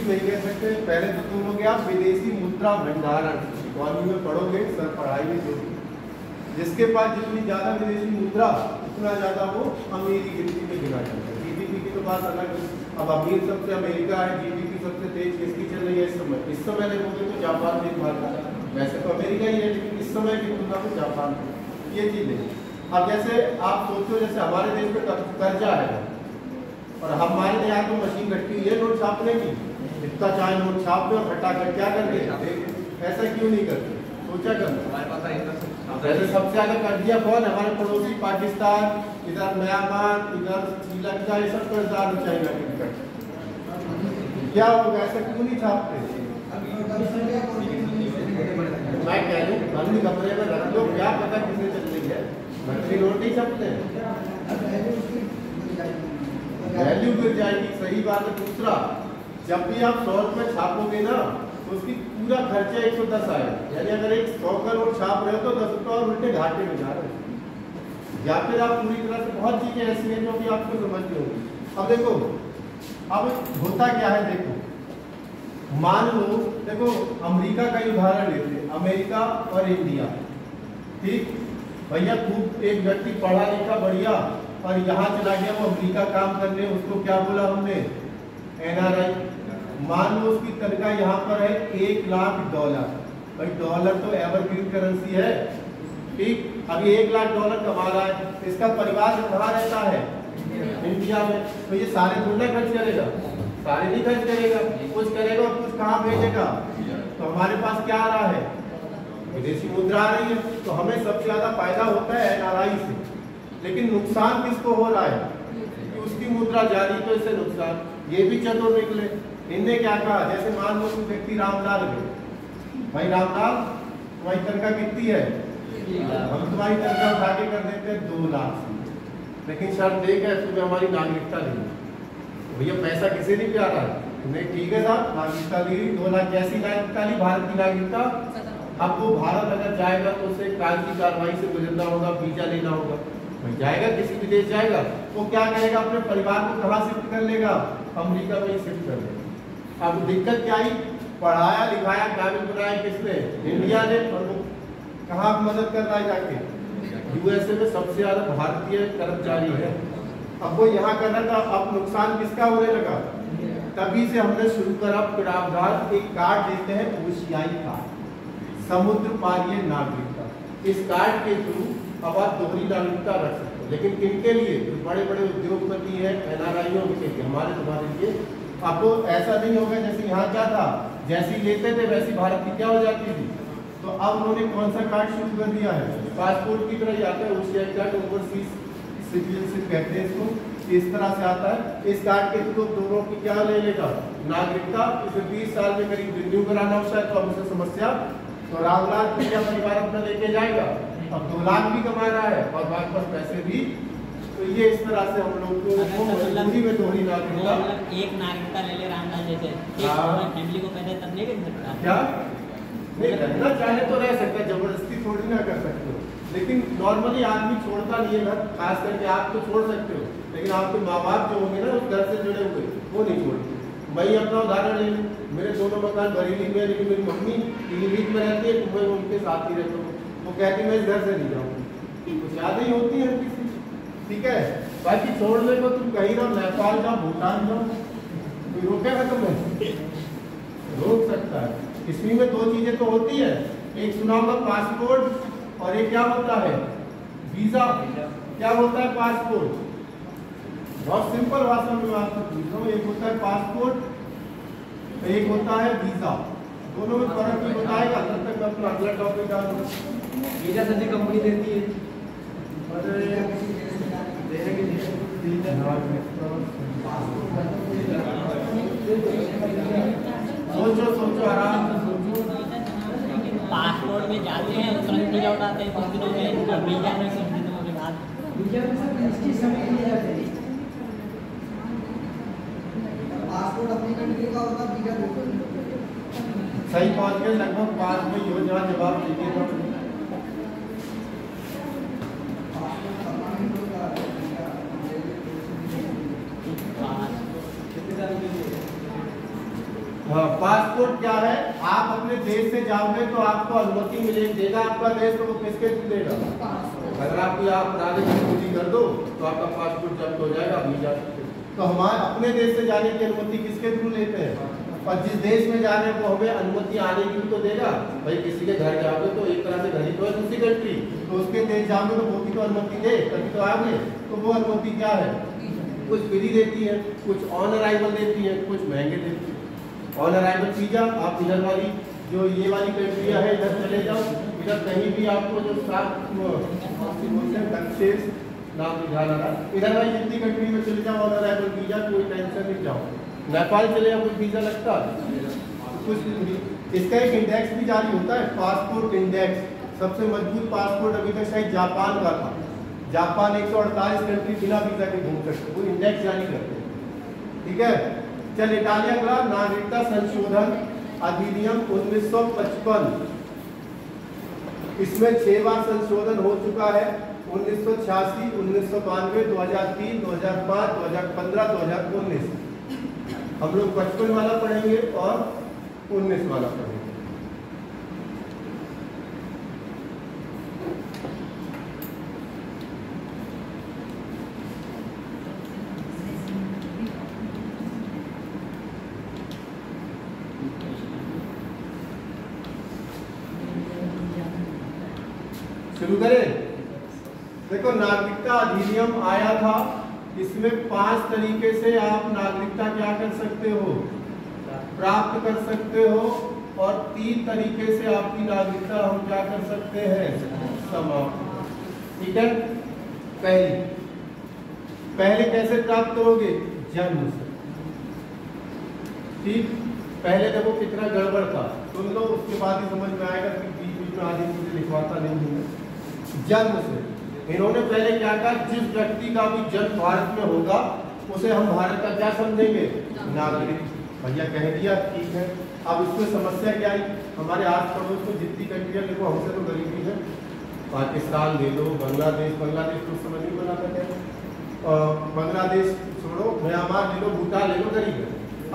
Speaker 1: नहीं कह सकते, पहले तो तोड़ोगे आप विदेशी मुद्रा भंडारण। इकोनॉमी में पढ़ोगे सर, पढ़ाई में जो जिसके पास जितनी ज्यादा विदेशी मुद्रा उतना ज्यादा वो अमीरी गिनती में गिना जाता है। जीडीपी की तो बात अलग है। अब अमीर सबसे अमेरिका है, जीडीपी सबसे तेज किसकी चल रही है इस समय? इस समय देखोगे तो जापान देख मारता है, वैसे तो अमेरिका ही है लेकिन इस समय की तुलना में जापान है। ये चीज है। अब जैसे आप सोचो जैसे हमारे देश में कर्जा है और हमारे यहाँ तो मशीन रखी हुई है नोट छापने की, जितना चाहे नोट छाप दो और हटा कर क्या कर दे, ऐसा क्यों नहीं करते? सोचा कर जैसे सबसे ज्यादा कर्जिया कौन है? हमारे पड़ोसी पाकिस्तान, इधर म्यांमार, इधर श्रीलंका, ये सब कर्जदार हो चाइना के निकट। क्या होगा? ऐसा क्यों नहीं छापते? मैं कह रही हूँ बंद कमरे में रख लो, क्या पता किसने चल रही है, नकली नोट नहीं छपते, वैल्यू गिर जाएगी। सही बात है। दूसरा, जब भी आप 100 रुपये छापोगे ना तो उसकी पूरा खर्चा 110 आएगा, यानी अगर एक 100 का नोट छाप रहे हो तो 10 रुपये और उल्टे घाटे में जा रहे हो, या फिर आप पूरी तरह से बहुत चीजें ऐसी हैं जो कि आपको समझनी होगी। अब देखो, अब होता क्या है, देखो मान लो, देखो अमेरिका का ही उदाहरण लेते हैं, अमेरिका और इंडिया, ठीक भैया, खूब एक व्यक्ति पढ़ा लिखा बढ़िया और यहाँ चला गया वो अमेरिका काम करने, उसको क्या बोला हमने? एनआरआई। मान लो उसकी तनख्वाह यहाँ पर है $1,00,000। भाई डॉलर तो एवरग्रीन करेंसी है, ठीक। अब ये $1,00,000 कमा रहा है, इसका परिवार कहाँ रहता है? इंडिया में। तो ये सारे थोड़ा खर्च करेगा, सारे नहीं खर्च करेगा, कुछ करेगा और कुछ कहाँ भेजेगा? तो हमारे पास क्या आ रहा है? विदेशी मुद्रा आ रही है। तो हमें सबसे ज्यादा फायदा होता है एनआरआई से, लेकिन नुकसान किसको हो रहा है? कि उसकी मुद्रा जा रही तो इससे नुकसान। ये भी चतुर निकले। इनने क्या कहा, जैसे मान लो कोई व्यक्ति रामलाल है, भाई रामलाल तुम्हारी तनख्वाह कितनी है? हम तुम्हारी तनख्वाह उठा के कर देते हैं 2 लाख, लेकिन शर्त देख है तुम्हें हमारी नागरिकता देनी। भैया पैसा किसे नहीं प्यारा है? नहीं ठीक है साहब, नागरिकता दी 2 लाख। कैसी नागरिकता ली? भारत की नागरिकता। अब वो भारत अगर जाएगा तो उसे कागजी कार्रवाई से गुजरना होगा, वीजा लेना होगा, जाएगा किसी भी देश जाएगा, वो क्या करेगा? अपने परिवार को कहाँ शिफ्ट कर लेगा? अमेरिका में ही शिफ्ट कर लेगा। अब दिक्कत क्या आई? पढ़ाया लिखाया काबिल बनाया किसने? इंडिया ने। और वो कहाँ मदद कर रहा है जाके? यूएसए में सबसे ज्यादा भारतीय कर्मचारी है। अब वो यहाँ कर रहा था, अब नुकसान किसका होने लगा? तभी से हमने शुरू करा प्रावधान, एक कार्ड देते हैं ओशियाई कार्ड, समुद्र पारीय नागरिकता। इस कार्ड के थ्रू अब आप दोहरी नागरिकता रख सकते हो, लेकिन किनके लिए? जो बड़े बड़े उद्योगपति हैं, एनआरआईओ के लिए, हमारे तुम्हारे लिए। आपको ऐसा नहीं होगा जैसे यहाँ क्या था, जैसी लेते थे वैसी भारत की क्या हो जाती थी। तो अब उन्होंने कौन सा कार्ड शुरू कर दिया है? पासपोर्ट की तरह ही आता है, ओशियाई कार्ड, ओवरसीज सिटीजनशिप कहते हैं इसको, इस तरह से आता है। इस कार्ड के थ्रू दोनों की क्या ले लेगा? नागरिकता। इसे 20 साल में करीब रिन्यू कराना होता है, तो अब उसे समस्या। तो रामलाल क्या परिवार अपना लेके जाएगा? अब 2 लाख भी कमा रहा है और हमारे पास पैसे भी। तो ये इस तरह से हम लोग को पूरी में दोहरी नागरिकता,
Speaker 3: एक नागरिकता ले ले रामलाल जैसे, एक फैमिली को पैदा तब नहीं कर सकता
Speaker 1: क्या नहीं रहना चाहे तो रह सकता, जबरदस्ती थोड़ी ना कर सकते हो। लेकिन नॉर्मली आदमी छोड़ता नहीं है घर, खास करके आप तो छोड़ सकते हो, लेकिन आपके माँ बाप जो होंगे ना उस घर से जुड़े हुए, वो नहीं छोड़ते। मैं अपना उदाहरण ले लूँ, मेरे दोनों मकान बरेली में, लेकिन मेरी मम्मी पीलीभीत में रहती है, तो मैं उनके साथ ही रहता हूँ। वो कहती मैं इस घर से नहीं जाऊँगी, कुछ याद ही होती है किसी, ठीक है। बाकी छोड़ने को तुम कहीं ना, नेपाल जाओ, भूटान जाओ, कोई रोकेगा तुम्हें? रोक सकता है। इसमें में 2 चीजें तो होती है, एक सुना होगा पासपोर्ट और एक क्या होता है? वीजा। क्या होता है पासपोर्ट? बहुत सिंपल भाषा में मैं आपको पूछ रहा हूँ, एक होता है पासपोर्ट, एक होता है वीजा। दोनों में फर्क भी बताएगा, तब तक मैं अपना अगला टॉपिक डालूंगा।
Speaker 4: वीजा सभी कंपनी देती है,
Speaker 1: सोचो आराम से सोचो।
Speaker 3: पासपोर्ट में जाते हैं, तुरंत वीजा उठाते हैं कुछ दिनों में, और वीजा में कुछ दिनों के बाद
Speaker 4: वीजा में सब निश्चित समय के लिए जाते हैं। पासपोर्ट अपनी कंट्री का होता, वीजा दूसरी।
Speaker 1: सही पहुंच गए, लगभग 5 में यो जवाब दीजिए तो। हाँ, पासपोर्ट क्या है? आप अपने देश से जाओगे तो आपको अनुमति मिलेगी, देगा आपका देश, तो वो किसके थ्रू देगा? अगर आप अपराधी की पूरी कर दो तो आपका पासपोर्ट जब्त हो जाएगा, वीजा। तो हमारे अपने देश से जाने की अनुमति किसके थ्रू लेते हैं? और जिस देश में जा रहे हैं वो हमें अनुमति आने की भी तो देगा। भाई किसी के घर जाओगे तो एक तरह से घर ही तो है दूसरी कंट्री, तो उसके देश जाओगे तो वो भी तो अनुमति दे, तभी तो आओगे। तो वो अनुमति क्या है? कुछ फ्री देती है, कुछ ऑन अराइवल देती है, कुछ महंगे देती है। ऑन अराइवल वीजा, आप इधर वाली जो ये वाली कंट्रियाँ है इधर चले जाओ, इधर कहीं भी आपको जो दक्षेश नाम ध्यान आ रहा, इधर वाली जितनी कंट्री में चले जाओ ऑन अराइवल वीजा, कोई टेंशन नहीं। जाओ नेपाल चले जाओ, कुछ वीजा लगता कुछ नहीं। इसका एक इंडेक्स भी जारी होता है, पासपोर्ट इंडेक्स। सबसे मजबूत पासपोर्ट अभी तक शायद जापान का था। जापान 148 कंट्री बिना वीजा के घूम सकते, वो इंडेक्स जारी करते हैं। ठीक है, चल इटालिया का नागरिकता संशोधन अधिनियम 1955, इसमें 6 बार संशोधन हो चुका है। 1986, 1992, 2003, 2005, 2015, 2019। हम लोग 55 वाला पढ़ेंगे और 19 वाला पढ़ेंगे। शुरू करें। देखो, नागरिकता अधिनियम आया था, इसमें 5 तरीके से आप नागरिकता क्या कर सकते हो? प्राप्त कर सकते हो, और 3 तरीके से आपकी नागरिकता हम क्या कर सकते हैं? समाप्त। ठीक है, पहले कैसे प्राप्त करोगे? जन्म से। ठीक, पहले देखो कितना गड़बड़ था, सुन लो, उसके बाद ही समझ में आएगा कि बीच में आदमी मुझे लिखवाता नहीं हूँ। जन्म से इन्होंने पहले क्या कहा? जिस व्यक्ति का भी जन्म भारत में होगा उसे हम भारत का क्या समझेंगे? नागरिक। भैया कह दिया, ठीक है। अब इसमें समस्या क्या आई? हमारे आस पड़ोस में जितनी कंट्रियाँ देखो, हमसे तो गरीबी है। पाकिस्तान ले लो, बांग्लादेश तो समझ नहीं बना सकते, बांग्लादेश छोड़ो, म्यांमार ले लो, भूटान ले लो, गरीब है।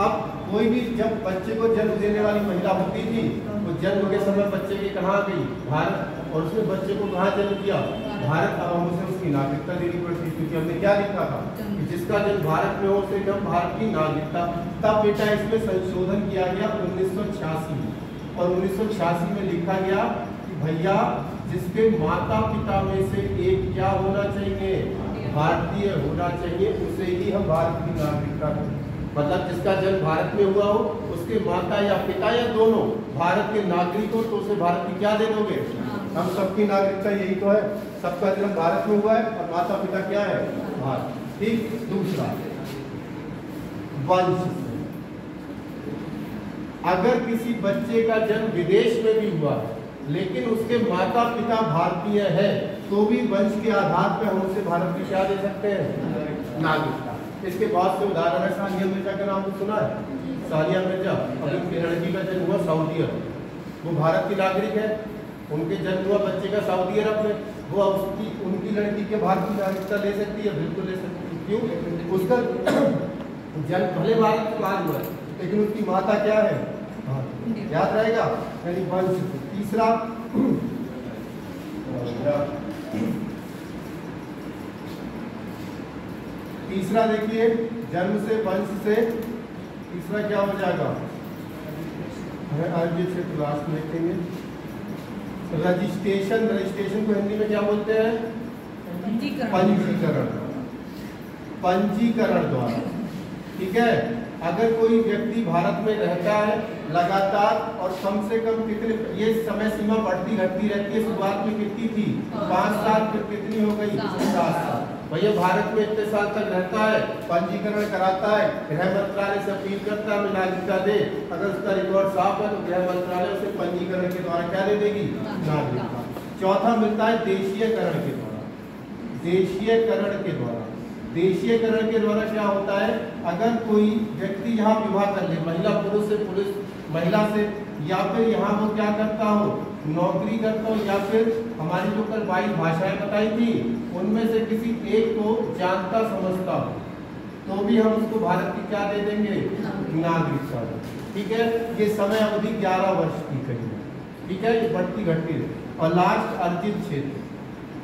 Speaker 1: अब कोई भी जब बच्चे को जन्म देने वाली महिला होती थी तो जन्म के समय बच्चे की कहाँ गई? भारत। और उसने बच्चे को कहाँ जन्म दिया? भारत। अब हम उसे उसकी नागरिकता देनी पड़ती, क्योंकि हमने क्या लिखा था कि जिसका जन्म भारत में हो उसे हम भारत की नागरिकता। तब बेटा इसमें संशोधन किया गया 1986 में, और 1986 में लिखा गया कि भैया जिसके माता पिता में से एक क्या होना चाहिए? भारतीय होना चाहिए, उसे ही हम भारत की नागरिकता दें। मतलब जिसका जन्म भारत में हुआ हो, उसके माता या पिता या दोनों भारत के नागरिक हो, तो उसे भारत की क्या दे दोगे? हम सबकी नागरिकता यही तो है, सबका जन्म भारत में हुआ है और माता पिता क्या है? भारत। ठीक। दूसरा, वंश। अगर किसी बच्चे का जन्म विदेश में भी हुआ है लेकिन उसके माता पिता भारतीय है, तो भी वंश के आधार पर हम उसे भारत की क्या दे सकते हैं? नागरिकता। इसके बाद से उदाहरण है, सानिया मिर्जा का नाम तो सुना है? सानिया मिर्जा, अभी उनकी लड़की का जन्म हुआ सऊदी अरब, वो भारत की नागरिक है। उनके जन्म हुआ बच्चे का सऊदी अरब में, वो उसकी उनकी लड़की के भारत की नागरिकता ले सकती है? बिल्कुल ले सकती है। क्यों? उसका जन्म भले भारत के बाद हुआ है लेकिन उसकी माता क्या है? याद रहेगा, यानी वंश। तीसरा, देखिए, जन्म से, वंश से, तीसरा क्या हो जाएगा? आज ये क्लास में देखेंगे। रजिस्ट्रेशन। रजिस्ट्रेशन को हिंदी में क्या बोलते हैं? पंजीकरण। पंजीकरण द्वारा। ठीक है, अगर कोई व्यक्ति भारत में रहता है लगातार और कम से कम कितने, ये समय सीमा बढ़ती घटती रहती है, शुरुआत में कितनी थी? 5 साल, फिर कितनी हो गई? 7 साल। भैया भारत में इतने साल तक रहता है, पंजीकरण कराता है, गृह मंत्रालय से अपील करता है नागरिकता दे। अगर उसका रिकॉर्ड साफ है तो गृह मंत्रालय उसे पंजीकरण के द्वारा क्या दे देगी? नागरिकता। चौथा मिलता है देशीयकरण के द्वारा। देशीयकरण के द्वारा। देशीयकरण के द्वारा क्या होता है, अगर कोई व्यक्ति यहाँ विवाह कर ले, महिला पुरुष से, पुरुष महिला से, या फिर यहाँ वो क्या करता हो, नौकरी करता हो, या फिर हमारी जो कल 22 भाषाएं बताई थी उनमें से किसी एक को जानता समझता हो, तो भी हम उसको भारत की क्या दे देंगे, नागरिकता। ठीक है, ये समय अवधि 11 वर्ष की कही, ठीक है, ये बढ़ती घटती है। और लास्ट अर्जित क्षेत्र,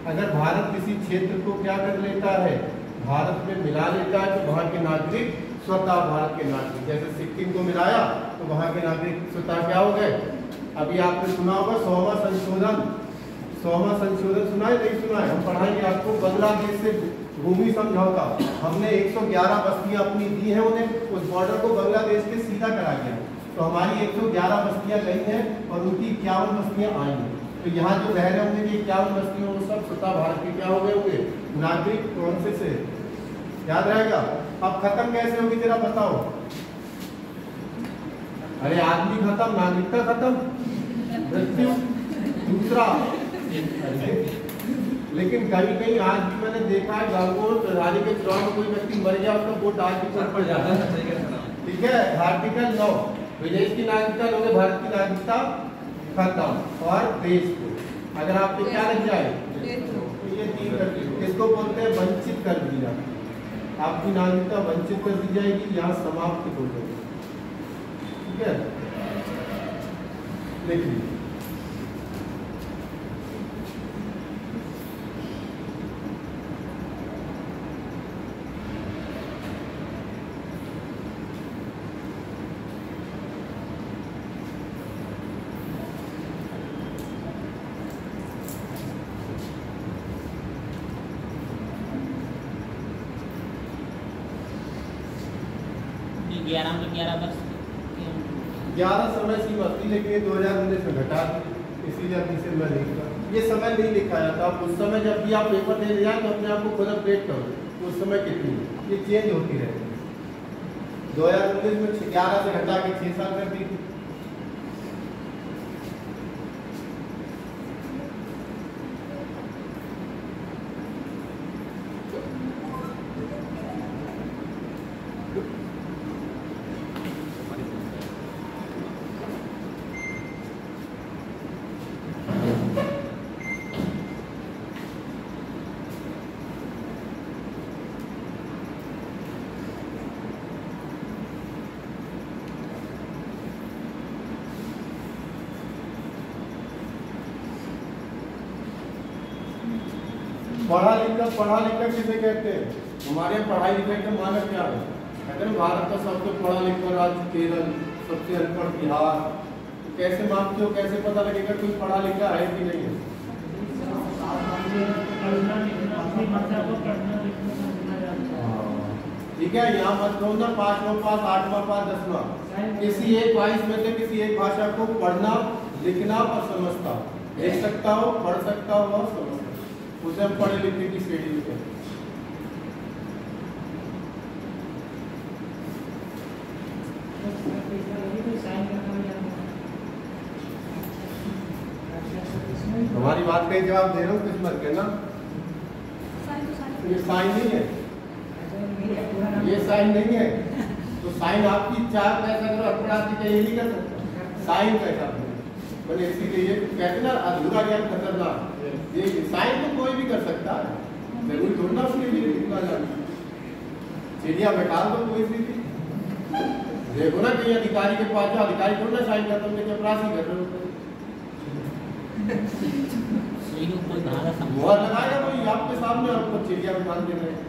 Speaker 1: अगर भारत किसी क्षेत्र को क्या कर लेता है, भारत में मिला लेता है, तो वहाँ के नागरिक स्वतः भारत के नागरिक, जैसे सिक्किम को मिलाया तो वहाँ के नागरिक स्वतः क्या हो गए। अभी आपने सुना होगा 100वां संशोधन, 100वां संशोधन सुना है, नहीं सुना है, हम पढ़ाएंगे आपको। बांग्लादेश से भूमि समझौता, हमने 111 बस्तियां अपनी दी हैं उन्हें, उस बॉर्डर को बांग्लादेश के सीधा करा गया, तो हमारी 111 बस्तियां गई हैं और उनकी 51 बस्तियां आई हैं। तो यहाँ जो रह रहे होंगे कि 51 बस्तियों वो सब स्वतः भारत के क्या हो गए होंगे, नागरिक। कौन से याद रहेगा। अब खत्म कैसे होगी जरा बताओ। अरे आदमी खत्म, नागरिकता खत्म, मृत्यु दूसरा। लेकिन कहीं कहीं आज भी मैंने देखा है गांवों प्रधानी के चुनाव में कोई व्यक्ति मर गया, उसका वोट आज भी पड़ जाता है। ठीक है, आर्टिकल 9 विदेश की नागरिकता लोगे, भारत की नागरिकता खत्म। और देश को अगर आपको क्या लग जाए तो ये 3 कर दिए, इसको बोलते हैं वंचित कर दिया, आपकी नागरिकता वंचित कर दी जाएगी, यहाँ समाप्त हो जाएगी। ठीक है, देखिए
Speaker 3: ये 11 वर्ष
Speaker 1: 11 समय सीमा थी, लेकिन 2019 में घटा दी, इसीलिए अभी से मैं लिखा, ये समय नहीं लिखा जाता। आप उस समय जब भी आप पेपर दे जाए तो अपने आप को खुद अपडेट करो उस समय कितनी, ये चेंज होती रहती है। 2019 में 11 से घटा के 6 साल कर दी थी। पढ़ा लिखा किसे कहते हैं, हमारे पढ़ाई लिखाई का मानक क्या है। अगर भारत का सबसे पढ़ा लिखा राज्य केरल, सबसे अनपढ़ बिहार, तो कैसे मापते हो, कैसे पता लगेगा कोई पढ़ा लिखा है कि नहीं है। ठीक है, यहाँ मत कहो ना 5वां पास, 8वां पास, 10वां, किसी एक 22 में से किसी एक भाषा को पढ़ना, लिखना और समझता, लिख सकता हो, पढ़ सकता हो और समझ, उसे हम पढ़े लिखने की श्रेणी में कहते हैं। हमारी बात का जवाब दे रहा हूँ, कुछ मत कहना। ये साइन नहीं है, ये साइन नहीं है, तो साइन आपकी इच्छा कैसा करो, अपने आप की ये नहीं कर सकता, साइन कैसा बने, इसीलिए ये कहते ना अधूरा ज्ञान खतरनाक। ये साइन तो कोई भी कर सकता है, जरूरी थोड़ा ना उसके लिए इतना जाना। चिड़िया बैठा दो कोई भी, देखो ना कहीं अधिकारी के पास जाओ, अधिकारी थोड़ा ना साइन करता हूँ, चपरासी कर रहे हो, मुहर लगाया कोई आपके सामने, आपको चिड़िया में मान दे रहे हैं।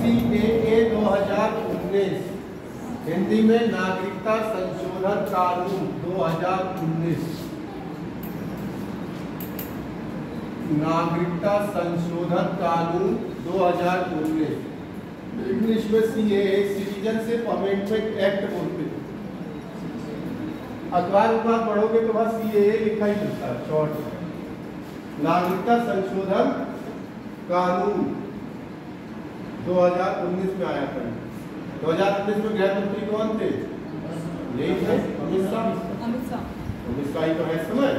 Speaker 1: CAA 2019, हिंदी में नागरिकता संशोधन कानून 2019, नागरिकता संशोधन कानून 2019, इंग्लिश में CAA, सिटीजनशिप अमेंडमेंट एक्ट बोलते हैं। अखबार पढ़ोगे तो वहां CAA लिखा ही मिलता है शॉर्ट में। नागरिकता संशोधन कानून 2019 में आया था। 2019 में गृह मंत्री कौन थे? यही थे, अमित शाह। अमित शाह ही तो है इस समय,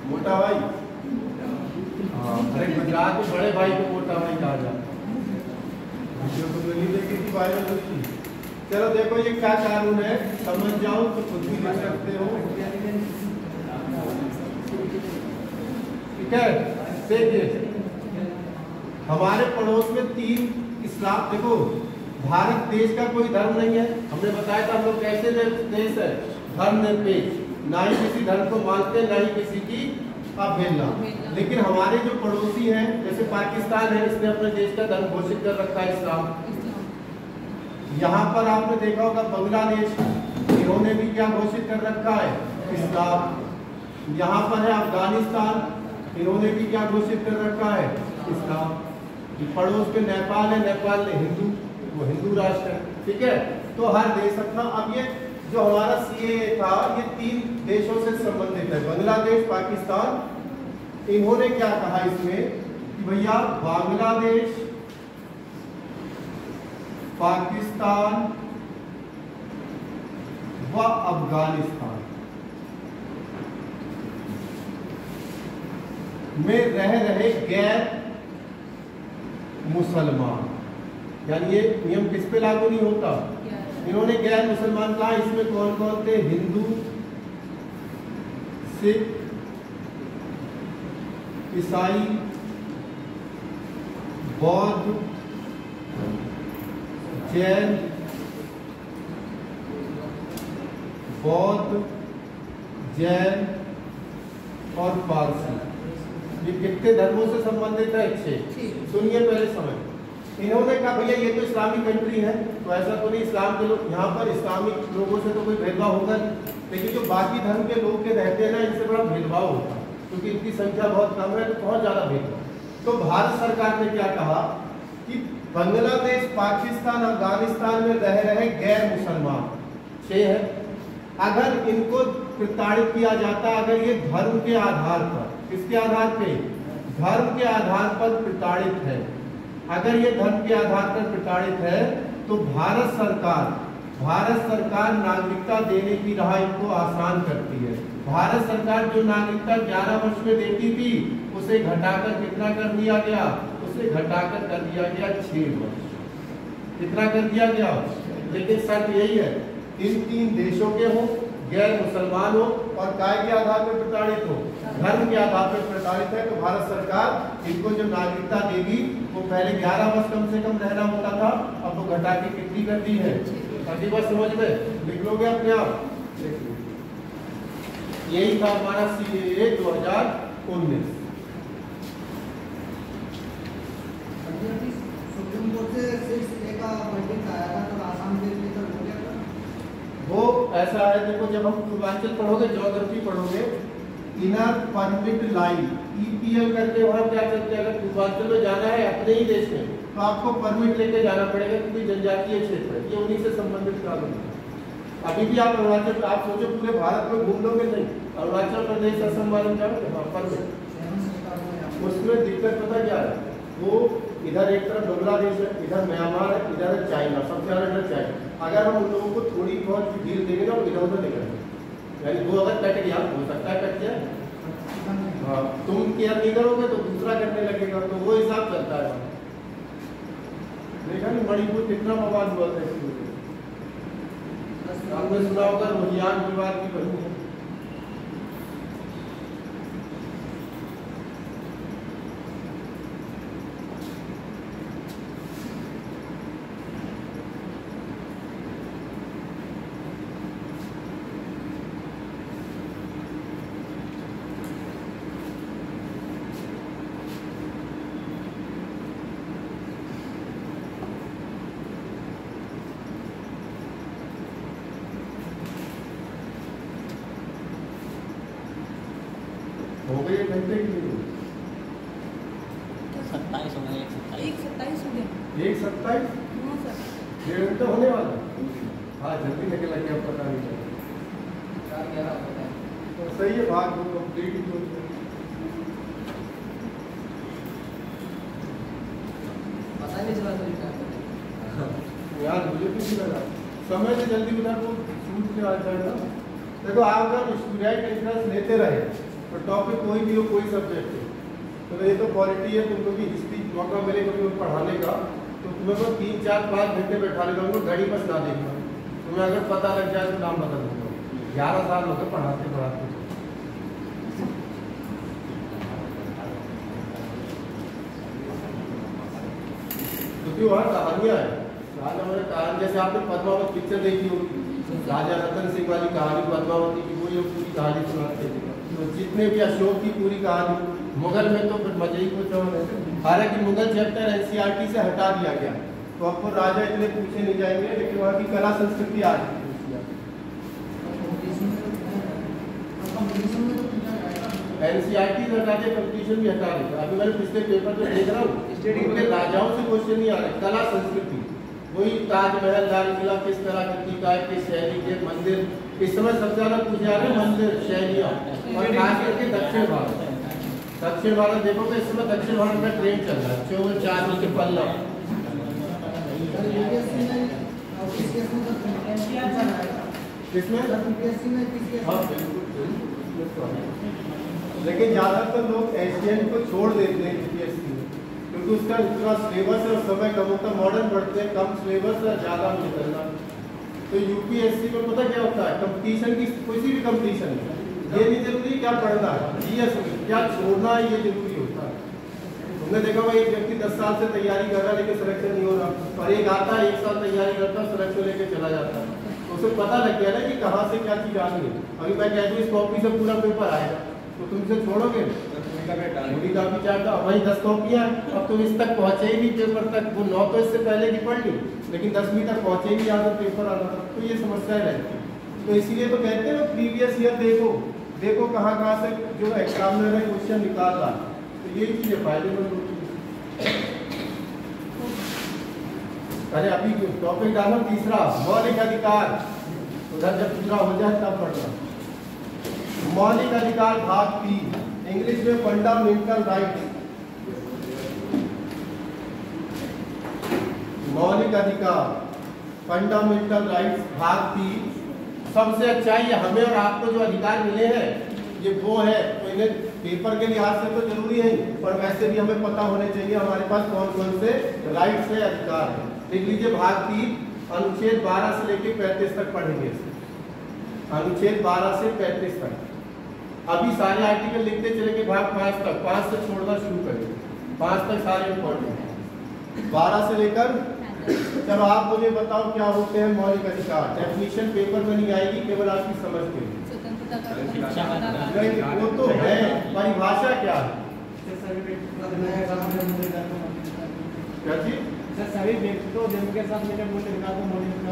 Speaker 1: मोटा भाई। अरे गुजरात में बड़े भाई को मोटा भाई कहा जाता है। तो मिली देखी थी वायरल हुई थी। चलो देखो ये क्या कानून है, समझ जाओ तो खुद भी लिख सकते हो। ठीक है, देखिए हमारे पड़ोस में 3 इस्लाम, देखो भारत देश का कोई धर्म नहीं है, हमने बताया था हम लोग कैसे देश है, धर्मनिरपेक्ष, ना ही किसी धर्म को मानते ना ही किसी की अवहेलना। लेकिन हमारे जो पड़ोसी हैं जैसे पाकिस्तान है, इसने अपने देश का धर्म घोषित कर रखा है इस्लाम। यहाँ पर आपने देखा होगा बांग्लादेश, इन्होंने भी क्या घोषित कर रखा है? इस्लाम। यहाँ पर है अफगानिस्तान, इन्होंने भी क्या घोषित कर रखा है? इस्लाम। पड़ोस में नेपाल है, नेपाल ने हिंदू, वो हिंदू राष्ट्र है। ठीक है, तो हर देश अपना। अब ये जो हमारा CAA था ये 3 देशों से संबंधित है, बांग्लादेश, पाकिस्तान। इन्होंने क्या कहा इसमें कि भैया बांग्लादेश, पाकिस्तान व अफगानिस्तान में रह रहे गैर मुसलमान, यानी ये नियम किस पे लागू नहीं होता? इन्होंने गैर मुसलमान कहा। इसमें कौन कौन थे? हिंदू, सिख, ईसाई, बौद्ध, जैन, बौद्ध, जैन और पारसी। ये कितने धर्मों से संबंधित है? 6। सुनिए पहले समझ। इन्होंने कहा भैया ये तो इस्लामिक कंट्री है, तो ऐसा तो नहीं इस्लाम के लोग यहाँ पर इस्लामिक लोगों से तो कोई भेदभाव होगा, लेकिन जो बाकी धर्म के लोग के रहते हैं ना, इनसे बड़ा भेदभाव होता है, क्योंकि इनकी संख्या बहुत कम है, तो बहुत ज्यादा भेदभाव। तो भारत सरकार ने क्या कहा कि बांग्लादेश, पाकिस्तान, अफगानिस्तान में रह रहे गैर मुसलमान 6 है, अगर इनको प्रताड़ित किया जाता, अगर ये धर्म के आधार पर, किसके आधार पे? धर्म के आधार पर प्रताड़ित है, अगर ये धर्म के आधार पर प्रताड़ित है तो भारत सरकार नागरिकता देने की राह इनको आसान करती है। भारत सरकार जो नागरिकता 11 वर्ष में देती थी उसे घटाकर कितना कर दिया गया? उसे घटाकर कर दिया गया 6 वर्ष। कितना कर दिया गया? लेकिन शर्त यही है, इन 3 देशों के हो, गैर मुसलमान हो और काय के आधार पर प्रताड़ित हो, धर्म के आधार पर प्रताड़ित है, तो भारत सरकार इनको जो नागरिकता देगी वो पहले 11 वर्ष कम से कम रहना होता था, अब वो घटा के कितनी कर दी है? 30 वर्ष। समझ में लिख लोगे अपने आप। यही था हमारा CAA 2019।
Speaker 4: सुप्रीम कोर्ट से 6A का वर्डिक्ट आया था, तो आसाम के लिए तो हो गया था।
Speaker 1: वो ऐसा है, देखो जब हम पूर्वांचल पढ़ोगे, ज्योग्राफी पढ़ोगे, इनर परमिट लाइन EPL करके वहाँ क्या करते हैं, अगर पूर्वांचल में जाना है अपने ही देश में तो आपको परमिट लेके जाना पड़ेगा, क्योंकि जनजातीय क्षेत्र है, ये उन्हीं से संबंधित कानून है। अभी भी आप अरुणाचल, आप सोचो पूरे भारत में घूम लोगे नहीं, अरुणाचल प्रदेश, असम वाले जाओगे वहाँ परमिट। उसमें दिक्कत पता क्या है, वो इधर एक तरफ बांग्लादेश है, इधर म्यांमार है, इधर है चाइना, सबसे ज़्यादा इधर चाइना। अगर हम उन लोगों को थोड़ी बहुत ढील देंगे ना, इधर उधर निकलेंगे, यानी वो अगर कट गया, हो सकता है कट जाए, हाँ, तुम केयर नहीं करोगे तो दूसरा करने लगेगा, तो वो हिसाब चलता है। देखा नहीं मणिपुर कितना बवाल हुआ था इसमें, आपने सुना होगा रोहिंग्या विवाद की बनी है। हो गए 1 घंटे के लिए
Speaker 3: 27 हो गए,
Speaker 2: 1:27 हो गया।
Speaker 1: 1:27
Speaker 2: हाँ सर।
Speaker 1: 1.5 घंटा होने वाला। हाँ जल्दी निकल गया, पता नहीं चला।
Speaker 4: 4:11 होता है।
Speaker 1: तो सही है, भाग वो कंप्लीट ही हो गया।
Speaker 4: पता नहीं चला तो क्या
Speaker 1: यार मुझे भी नहीं लगा, समय से जल्दी उधर वो छूट के आ जाएगा। देखो आप अगर स्टूडेंट इंटरेस्ट लेते रहे तो टॉपिक कोई भी हो, कोई सब्जेक्ट हो, तो ये तो क्वालिटी है, तुमको भी हिस्ट्री मौका मिले कभी पढ़ाने का, तो तुम्हें को 3, 4, 5 घंटे बैठा लेगा, उनको घड़ी बस ना देखना, तुम्हें अगर पता लग जाए तो नाम बदल दूंगा। 11 साल हो गए पढ़ाते पढ़ाते। क्योंकि वहाँ कहानियाँ है, राजा मैंने कहानी, जैसे आपने पद्मावत पिक्चर देखी होगी, राजा रतन सिंह वाली कहानी पद्मावती की, वो ये पूरी कहानी सुनाते थे। तो जितने भी अशोक की पूरी कहानी, मुगल में तो फिर मजे ही कुछ और है। हालांकि मुगल चैप्टर एनसीईआरटी से हटा दिया गया, तो आपको राजा इतने पूछे नहीं जाएंगे, लेकिन वहाँ की कला संस्कृति आज भी पूछी जाती है। एनसीईआरटी से हटा के कंपटीशन भी हटा दिया। अभी मैंने पिछले पेपर जो देख रहा हूँ, उनके राजाओं से क्वेश्चन नहीं आ रहे, कला संस्कृति, वही ताजमहल, लाल किला किस तरह की काय के शैली के मंदिर, इस समय सबसे ज्यादा पूछे जा रहे हैं मंदिर शैलियाँ, और खास करके दक्षिण भारत। दक्षिण भारत देखोगे इस समय दक्षिण भारत में ट्रेंड चल रहा है, चौवन चांदी के पल्ला। किसमें? हाँ बिल्कुल। लेकिन ज़्यादातर लोग एशियन को छोड़ देते हैं यूपीएससी में, क्योंकि उसका इतना सिलेबस और समय कम होता है, मॉडर्न पढ़ते हैं, कम सिलेबस और ज़्यादा निकलना। तो यूपीएससी में पता क्या होता है, कंपटीशन की, किसी भी कंपटीशन में ये नहीं जरूरी क्या पढ़ना है, जीएस क्या छोड़ना है, ये जरूरी होता है। तुमने देखा भाई एक व्यक्ति 10 साल से तैयारी कर रहा है लेकिन सिलेक्शन नहीं हो रहा, और एक आता है 1 साल तैयारी करता है, सिलेक्शन लेके चला जाता है, तो उसे पता लग गया ना कि कहाँ से क्या चीज़ आनी है। अभी मैं कह दूँ इस कॉपी से पूरा पेपर आएगा, तो तुम इसे छोड़ोगे? पूरी कापी चाहता वही 10 कॉपियाँ, अब तुम इस तक पहुँचे ही नहीं पेपर तक, वो 9 तो इससे पहले की पढ़ ली, लेकिन 10वीं तक पहुँचे ही नहीं, यहाँ पेपर आना था, तो ये समस्याएं रहती है। तो इसीलिए तो कहते हैं प्रीवियस ईयर देखो कहाँ से जो एग्जामिनर है क्वेश्चन निकाल रहा है, तो ये चीज़ें फायदेमंद होती है। अरे अभी टॉपिक डालो तीसरा, मौलिक अधिकार, उधर जब पूरा हो जाए तब पढ़ना। मौलिक अधिकार भाग 3, इंग्लिश में फंडामेंटल राइट्स। मौलिक अधिकार फंडामेंटल राइट्स भाग 3। सबसे अच्छा ये हमें और आपको जो अधिकार मिले हैं ये वो है, तो इन्हें पेपर के लिहाज से तो जरूरी है, और वैसे भी हमें पता होने चाहिए हमारे पास कौन कौन से राइट्स है, अधिकार है। देख लीजिए भाग 3, अनुच्छेद 12 से लेकर 35 तक पढ़ेंगे। अनुच्छेद 12 से 35 तक अभी सारे आर्टिकल लिखते चलेंगे, भाग 5 तक, 5 से छोड़ना शुरू करेंगे, 5 तक सारे इम्पोर्टेंट हैं। 12 से लेकर, चलो आप मुझे बताओ क्या होते हैं मौलिक अधिकार। डेफिनेशन पेपर में नहीं आएगी, केवल आपकी समझ के लिए। वो तो है, परिभाषा क्या है? क्या चीज?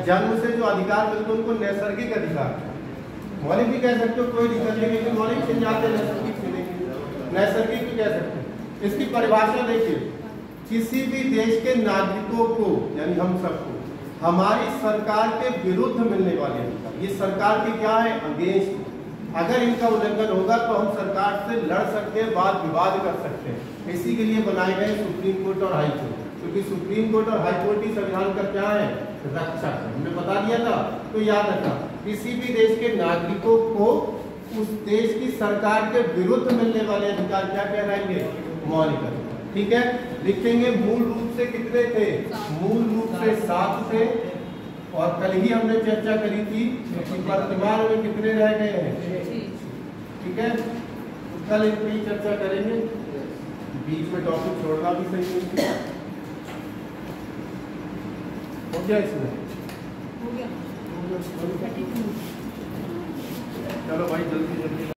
Speaker 1: जन्म से जो अधिकार मिलते उनको नैसर्गिक अधिकार, मौलिक भी कह सकते हो, कोई दिक्कत नहीं, लेकिन मौलिक से जाते नैसर्गिक मिलेंगे, नैसर्गिक भी कह सकते हैं। इसकी परिभाषा देखिए, किसी भी देश के नागरिकों को यानी हम सबको हमारी सरकार के विरुद्ध मिलने वाले अधिकार, ये सरकार के क्या है, अगेंस्ट, अगर इनका उल्लंघन होगा तो हम सरकार से लड़ सकते हैं, वाद विवाद कर सकते हैं। इसी के लिए बनाए गए सुप्रीम कोर्ट और हाई कोर्ट, क्योंकि सुप्रीम कोर्ट और हाई कोर्ट ही संविधान का क्या है, रक्षक है। हमने बता दिया था, तो याद रखना, किसी भी देश के नागरिकों को उस देश की सरकार के विरुद्ध मिलने वाले अधिकार क्या कहलाएंगे, मौलिक अधिकार। ठीक है, लिखेंगे मूल रूप से कितने थे, मूल रूप से 7 थे, और कल ही हमने चर्चा करी थी कि वर्तमान में कितने रह गए हैं। ठीक है, कल इन पर चर्चा करेंगे, बीच में टॉपिक छोड़ना भी सही नहीं है। हो गया इसमें,
Speaker 2: हो गया।
Speaker 1: चलो भाई जल्दी जल्दी।